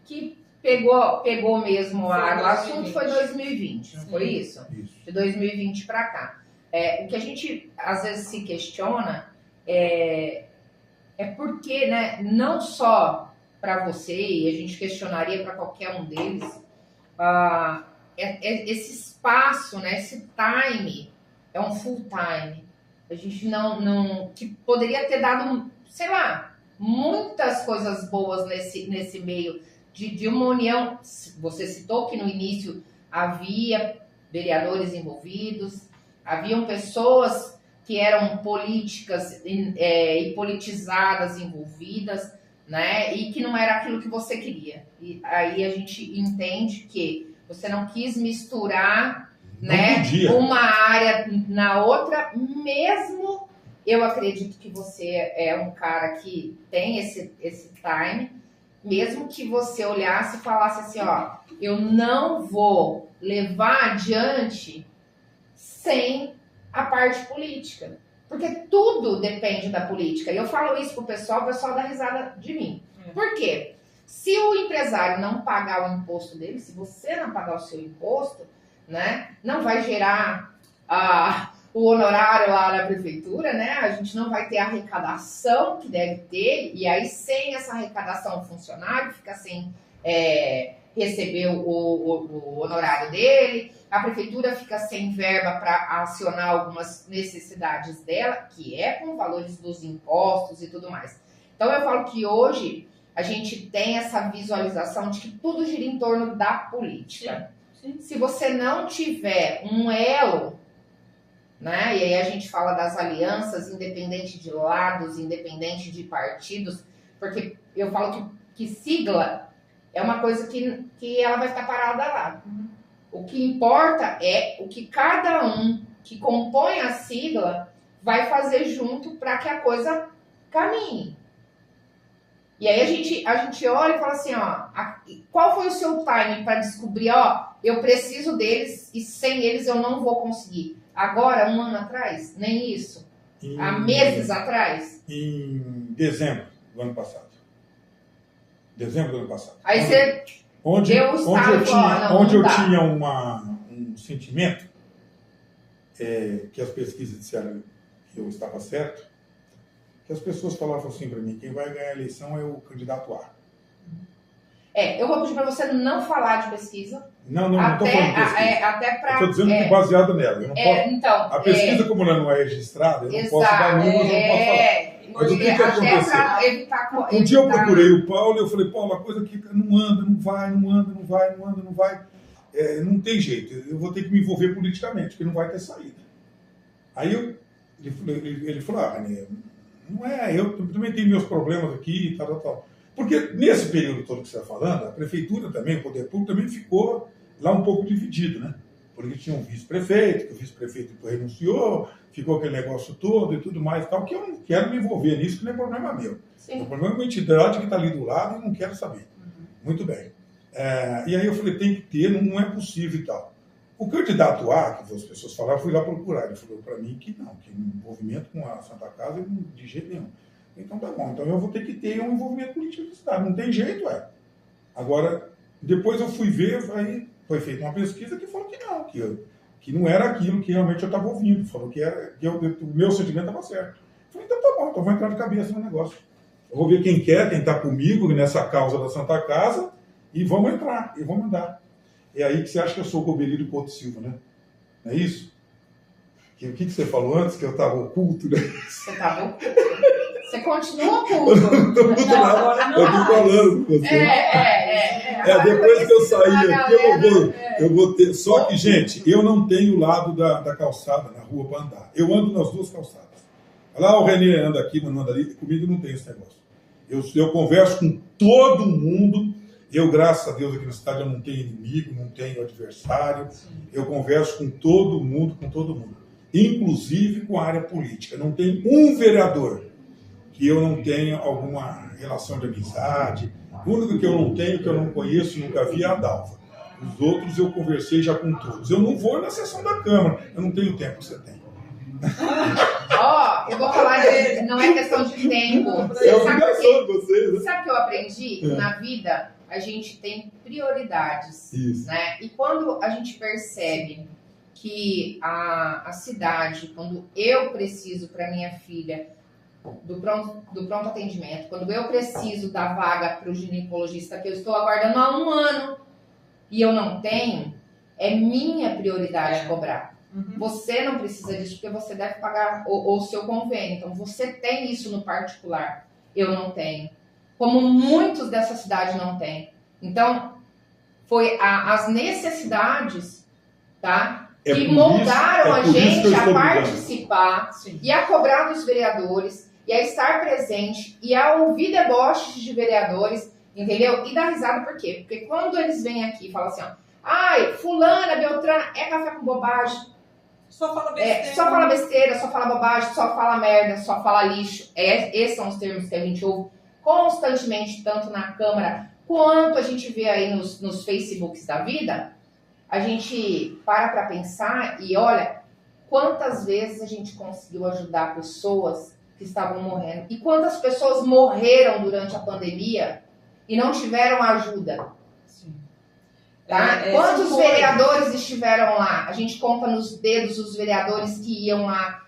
Speaker 1: que pegou mesmo o assunto foi 2020, não foi isso?
Speaker 3: Isso.
Speaker 1: De 2020 para cá. O que a gente às vezes se questiona é porque, né, não só para você, e a gente questionaria para qualquer um deles, esse espaço, né, esse time é um full time. A gente não que poderia ter dado, sei lá, muitas coisas boas nesse meio de uma união. Você citou que no início havia vereadores envolvidos, haviam pessoas que eram políticas e politizadas envolvidas, né? E que não era aquilo que você queria. E aí a gente entende que você não quis misturar, né, uma área na outra, mesmo eu acredito que você é um cara que tem esse time, mesmo que você olhasse e falasse assim, ó, eu não vou levar adiante sem a parte política. Porque tudo depende da política. E eu falo isso pro pessoal, o pessoal dá risada de mim. Por quê? Se o empresário não pagar o imposto dele, se você não pagar o seu imposto, né, não vai gerar o honorário lá na prefeitura, né? A gente não vai ter a arrecadação que deve ter, e aí sem essa arrecadação o funcionário fica sem receber o honorário dele, a prefeitura fica sem verba para acionar algumas necessidades dela, que é com valores dos impostos e tudo mais. Então eu falo que hoje a gente tem essa visualização de que tudo gira em torno da política.
Speaker 2: Sim.
Speaker 1: Se você não tiver um elo, né? E aí a gente fala das alianças, independente de lados, independente de partidos, porque eu falo que sigla é uma coisa que ela vai ficar parada lá. O que importa é o que cada um que compõe a sigla vai fazer junto para que a coisa caminhe. E aí a gente olha e fala assim, ó, qual foi o seu time para descobrir, ó, eu preciso deles e sem eles eu não vou conseguir. Agora, 1 ano atrás? Nem isso. Há meses atrás?
Speaker 3: Em dezembro do ano passado.
Speaker 1: Aí você...
Speaker 3: Onde eu tinha um sentimento, que as pesquisas disseram que eu estava certo, que as pessoas falavam assim para mim, quem vai ganhar a eleição é o candidato A.
Speaker 1: Eu vou pedir para você não falar de pesquisa.
Speaker 3: Não estou falando de pesquisa.
Speaker 1: Até para...
Speaker 3: Estou dizendo que baseado nela. Eu não posso,
Speaker 1: então,
Speaker 3: a pesquisa, como ela não é registrada, eu não posso dar números, eu não posso falar. Mas o que aconteceu?
Speaker 1: Para evitar...
Speaker 3: Um dia eu procurei o Paulo e eu falei, Paulo, a coisa que não anda, não vai. Não tem jeito, eu vou ter que me envolver politicamente, porque não vai ter saída. Aí ele falou, Ranier, não é, eu também tenho meus problemas aqui e tal. Porque nesse período todo que você está falando, a prefeitura também, o poder público também ficou lá um pouco dividido, né? Porque tinha um vice-prefeito, que o vice-prefeito renunciou, ficou aquele negócio todo e tudo mais e tal, que eu não quero me envolver nisso, que não é problema meu.
Speaker 1: Sim.
Speaker 3: O problema é uma entidade que está ali do lado e não quero saber. Muito bem. E aí eu falei, tem que ter, não é possível e tal. O candidato A, que as pessoas falaram, eu fui lá procurar. Ele falou para mim que não, que envolvimento com a Santa Casa, de jeito nenhum. Então tá bom, então eu vou ter que ter um envolvimento político da cidade. Não tem jeito, Agora, depois eu fui ver, aí foi feita uma pesquisa que falou que não, que não era aquilo que realmente eu estava ouvindo. Falou que o meu sentimento estava certo. Eu falei, então tá bom, então vou entrar de cabeça no negócio. Eu vou ver quem está comigo nessa causa da Santa Casa e vamos entrar, e vamos andar. É aí que você acha que eu sou o Gobelino Couto Silva, né? Não é isso? O que você falou antes? Que eu estava oculto, né?
Speaker 1: Você estava oculto. Você continua oculto.
Speaker 3: Eu vim falando com você. Depois que eu sair aqui, eu vou ter. Só que, gente, eu não tenho o lado da calçada na rua para andar. Eu ando nas duas calçadas. Lá o Renê anda aqui, mas não anda ali. Comigo não tem esse negócio. Eu converso com todo mundo. Eu, graças a Deus, aqui na cidade eu não tenho inimigo, não tenho adversário. Eu converso com todo mundo, inclusive com a área política. Não tem um vereador que eu não tenha alguma relação de amizade. O único que eu não tenho, que eu não conheço, nunca vi, é a Dalva. Os outros eu conversei já com todos. Eu não vou na sessão da Câmara, eu não tenho o tempo que você tem.
Speaker 1: Eu vou falar, não é questão de tempo.
Speaker 3: É obrigação de vocês, né?
Speaker 1: Sabe o que eu aprendi? Na vida, a gente tem prioridades.
Speaker 3: Isso.
Speaker 1: Né? E quando a gente percebe que a cidade, quando eu preciso para minha filha do pronto atendimento, quando eu preciso da vaga para o ginecologista que eu estou aguardando há 1 ano e eu não tenho, é minha prioridade cobrar. Você não precisa disso porque você deve pagar o seu convênio. Então, você tem isso no particular. Eu não tenho. Como muitos dessa cidade não têm. Então, foi as necessidades, tá? Que moldaram a gente a participar e a cobrar dos vereadores e a estar presente e a ouvir deboches de vereadores, entendeu? E dar risada por quê? Porque quando eles vêm aqui e falam assim, ai, fulana, beltrana, é café com bobagem.
Speaker 2: Só fala besteira.
Speaker 1: Só fala besteira, só fala bobagem, só fala merda, só fala lixo. Esses são os termos que a gente ouve constantemente, tanto na Câmara quanto a gente vê aí nos Facebooks da vida. A gente para pensar e olha quantas vezes a gente conseguiu ajudar pessoas que estavam morrendo. E quantas pessoas morreram durante a pandemia e não tiveram ajuda.
Speaker 2: Sim.
Speaker 1: Tá? Quantos vereadores estiveram lá? A gente conta nos dedos os vereadores que iam lá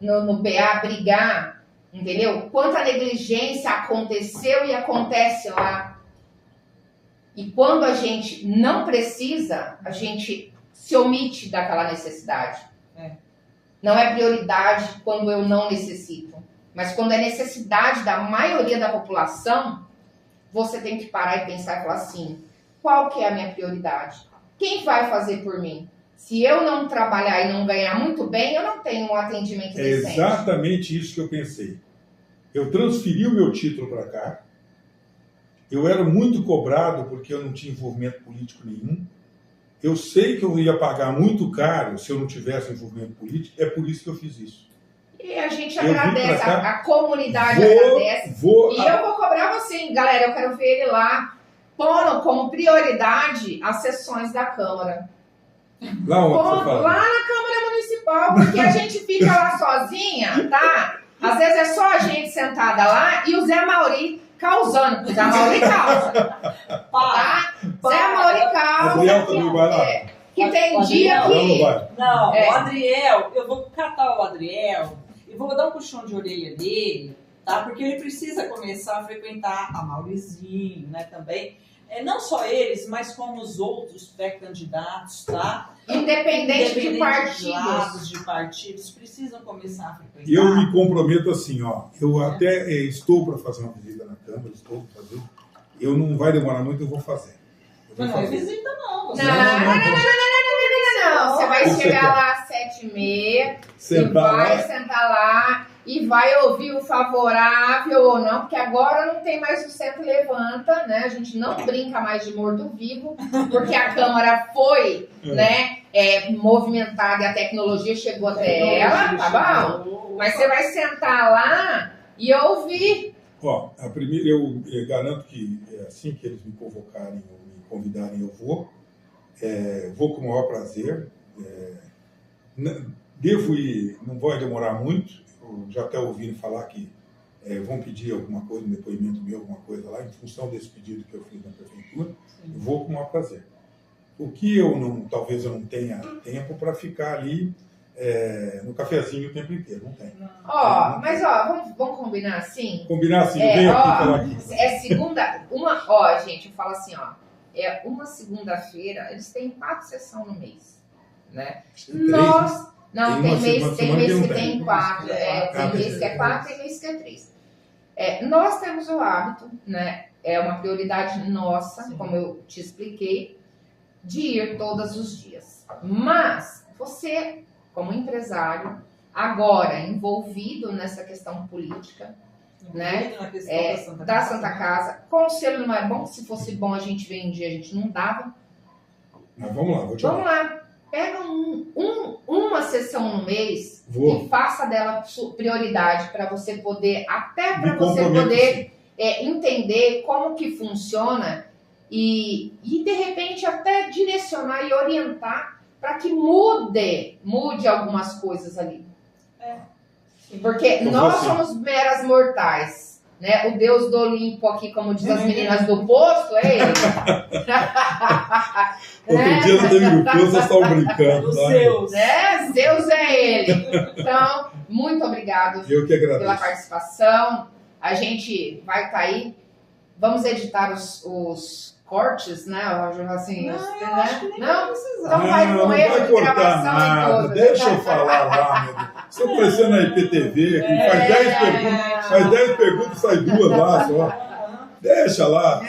Speaker 1: no PA brigar, entendeu? Quanta negligência aconteceu e acontece lá. E quando a gente não precisa, a gente se omite daquela necessidade. Não é prioridade quando eu não necessito. Mas quando é necessidade da maioria da população, você tem que parar e pensar e falar assim, qual que é a minha prioridade? Quem vai fazer por mim? Se eu não trabalhar e não ganhar muito bem, eu não tenho um atendimento decente.
Speaker 3: É exatamente isso que eu pensei. Eu transferi o meu título para cá. Eu era muito cobrado porque eu não tinha envolvimento político nenhum. Eu sei que eu ia pagar muito caro se eu não tivesse envolvimento político. É por isso que eu fiz isso.
Speaker 1: E a gente agradece, a comunidade agradece. E eu vou cobrar você, galera. Eu quero ver ele lá pondo como prioridade as sessões da Câmara.
Speaker 3: Lá onde você fala?
Speaker 1: Lá na Câmara Municipal, porque a gente fica lá sozinha, tá? Às vezes é só a gente sentada lá e o Zé Mauri causando, porque o Zé Mauri causa. Tá? Zé Mauri causa.
Speaker 3: Adriel também vai lá.
Speaker 1: Que tem dia que...
Speaker 2: Não, o Adriel, eu vou catar o Adriel e vou dar um puxão de orelha dele, tá? Porque ele precisa começar a frequentar a Maurizinho, né, também. Não só eles, mas como os outros pré-candidatos, tá?
Speaker 1: Independente de
Speaker 2: partidos, precisam começar a frequentar.
Speaker 3: Eu me comprometo assim, ó. Eu até estou para fazer uma visita na Câmara, estou para fazer. Eu não vai demorar muito, eu vou fazer.
Speaker 2: Não é visita, não.
Speaker 1: Não. Você vai chegar lá às 7h30 e vai sentar lá e vai ouvir o favorável ou não, porque agora não tem mais o Centro Levanta, né? A gente não brinca mais de morto-vivo, porque a Câmara foi movimentada e a tecnologia chegou até ela, tá bom? Mas você vai sentar lá e ouvir.
Speaker 3: Ó, a primeira, eu garanto que assim que eles me convocarem ou me convidarem, eu vou. Vou com o maior prazer. Devo ir, não vai demorar muito. Eu já até ouvi falar que vão pedir alguma coisa, um depoimento meu, alguma coisa lá, em função desse pedido que eu fiz na prefeitura. Eu vou com o maior prazer. O que talvez eu não tenha tempo para ficar ali no cafezinho o tempo inteiro, não tem.
Speaker 1: Mas vamos combinar assim?
Speaker 3: Combinar assim, eu venho aqui falar aqui.
Speaker 1: Segunda, gente, eu falo assim, uma segunda-feira, eles têm 4 sessões no mês, né? Não,
Speaker 3: Tem
Speaker 1: tem
Speaker 3: uma
Speaker 1: mês
Speaker 3: semana que
Speaker 1: que
Speaker 3: não
Speaker 1: tem
Speaker 3: tem.
Speaker 1: 4. Tem mês que é 4, tem mês que é 3. Nós temos o hábito, né? É uma prioridade nossa,
Speaker 2: Sim.
Speaker 1: como eu te expliquei, de ir todos os dias. Mas você, como empresário, agora envolvido nessa questão política, né?
Speaker 2: Na questão
Speaker 1: Da Santa Casa, conselho não é bom, se fosse bom a gente vendia, a gente não dava.
Speaker 3: Mas vamos lá, vou te
Speaker 1: Vamos
Speaker 3: falar.
Speaker 1: lá, pega uma sessão no mês
Speaker 3: Vou.
Speaker 1: e faça dela prioridade para você poder, até para
Speaker 3: Me
Speaker 1: você
Speaker 3: comprometo,
Speaker 1: poder entender como que funciona e de repente até direcionar e orientar para que mude algumas coisas ali.
Speaker 2: Sim.
Speaker 1: Porque
Speaker 3: Eu
Speaker 1: nós
Speaker 3: vou sim.
Speaker 1: somos meras mortais. Né? O Deus do Olimpo aqui, como diz as meninas do posto, é ele.
Speaker 3: Outro dia não teve grupo, vocês estavam brincando.
Speaker 2: Os
Speaker 3: tá?
Speaker 2: seus.
Speaker 1: Zeus é ele. Então, muito obrigado
Speaker 3: Eu que agradeço.
Speaker 1: pela participação. A gente vai estar aí. Vamos editar os cortes, né? Assim,
Speaker 2: Não,
Speaker 1: né?
Speaker 2: eu acho que nem vai precisar.
Speaker 1: Então vai com
Speaker 3: não
Speaker 1: erro
Speaker 3: vai
Speaker 1: de
Speaker 3: cortar
Speaker 1: gravação e
Speaker 3: nada.
Speaker 1: tudo.
Speaker 3: Deixa eu falar lá, meu Deus. Estou parecendo na IPTV, que faz 10 perguntas, faz 10 perguntas e sai 2 lá só. Deixa lá.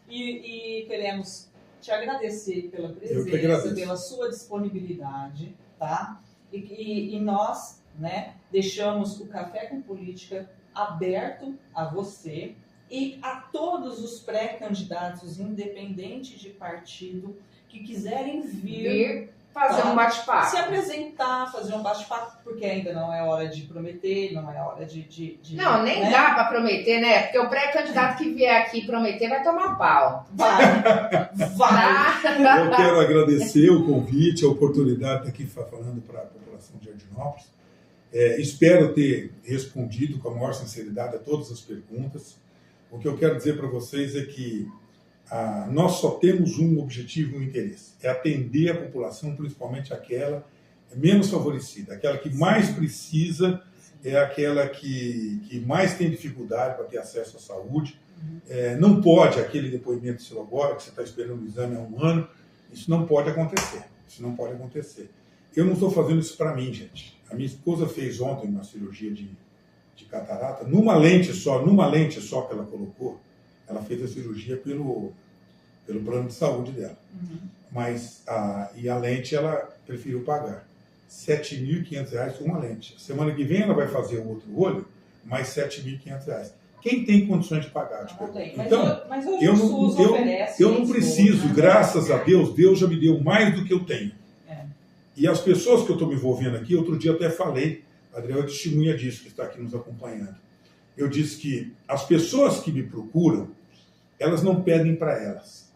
Speaker 2: E queremos te agradecer pela
Speaker 3: Eu que
Speaker 2: presença,
Speaker 3: agradeço.
Speaker 2: pela sua disponibilidade, tá? E nós, né, deixamos o Café com Política aberto a você e a todos os pré-candidatos, independente de partido, que quiserem vir
Speaker 1: fazer um
Speaker 2: se
Speaker 1: bate-papo.
Speaker 2: apresentar, fazer um bate-papo, porque ainda não é hora de prometer, não é hora de
Speaker 1: Não, nem
Speaker 2: né?
Speaker 1: dá para prometer, né? Porque o pré-candidato que vier aqui prometer vai tomar pau.
Speaker 2: Vai.
Speaker 1: Tá?
Speaker 3: Eu quero agradecer o convite, a oportunidade de estar aqui falando para a população de Jardinópolis. Espero ter respondido com a maior sinceridade a todas as perguntas. O que eu quero dizer para vocês é que nós só temos um objetivo e um interesse: é atender a população, principalmente aquela menos favorecida, aquela que mais precisa, é aquela que mais tem dificuldade para ter acesso à saúde. Não pode, aquele depoimento seu agora, que você está esperando o exame há 1 ano, isso não pode acontecer. Isso não pode acontecer. Eu não estou fazendo isso para mim, gente. A minha esposa fez ontem uma cirurgia de catarata, numa lente só que ela colocou, ela fez a cirurgia pelo plano de saúde dela. Mas a lente ela preferiu pagar R$ 7.500 uma lente. Semana que vem ela vai fazer o outro olho, mais R$ 7.500. Quem tem condições de pagar?
Speaker 2: Não tem.
Speaker 3: Então,
Speaker 2: mas hoje
Speaker 3: eu
Speaker 2: o
Speaker 3: não,
Speaker 2: SUS oferece.
Speaker 3: eu não preciso,
Speaker 2: né?
Speaker 3: graças a Deus, Deus já me deu mais do que eu tenho.
Speaker 2: É.
Speaker 3: E as pessoas que eu estou me envolvendo aqui, outro dia eu até falei, a Adriana é testemunha disso, que está aqui nos acompanhando. Eu disse que as pessoas que me procuram, elas não pedem para elas,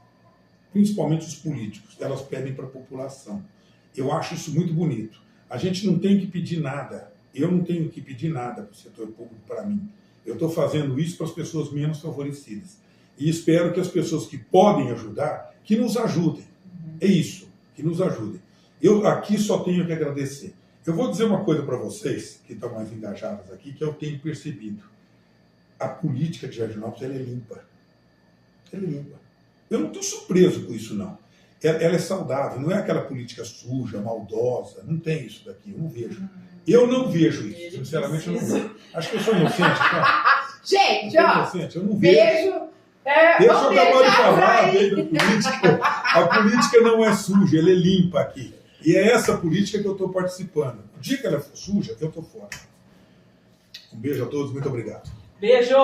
Speaker 3: principalmente os políticos, elas pedem para a população. Eu acho isso muito bonito. A gente não tem que pedir nada. Eu não tenho que pedir nada para o setor público para mim. Eu estou fazendo isso para as pessoas menos favorecidas. E espero que as pessoas que podem ajudar, que nos ajudem. É isso, que nos ajudem. Eu aqui só tenho que agradecer. Eu vou dizer uma coisa para vocês, que estão mais engajados aqui, que eu tenho percebido. A política de Jardinópolis, ela é limpa. Ela é limpa. Eu não estou surpreso com isso, não. Ela é saudável, não é aquela política suja, maldosa. Não tem isso daqui, eu não vejo. Eu não vejo isso, sinceramente eu não vejo. Acho que eu sou inocente, tá?
Speaker 1: Gente,
Speaker 3: Eu sou
Speaker 1: ó,
Speaker 3: inocente, eu não vejo.
Speaker 1: beijo.
Speaker 3: Deixa eu
Speaker 1: Vamos
Speaker 3: acabar de
Speaker 1: beijar por
Speaker 3: falar
Speaker 1: aí.
Speaker 3: bem da política. A política não é suja, ela é limpa aqui. E é essa política que eu estou participando. O dia que ela for suja, eu estou fora. Um beijo a todos, muito obrigado.
Speaker 2: Beijo!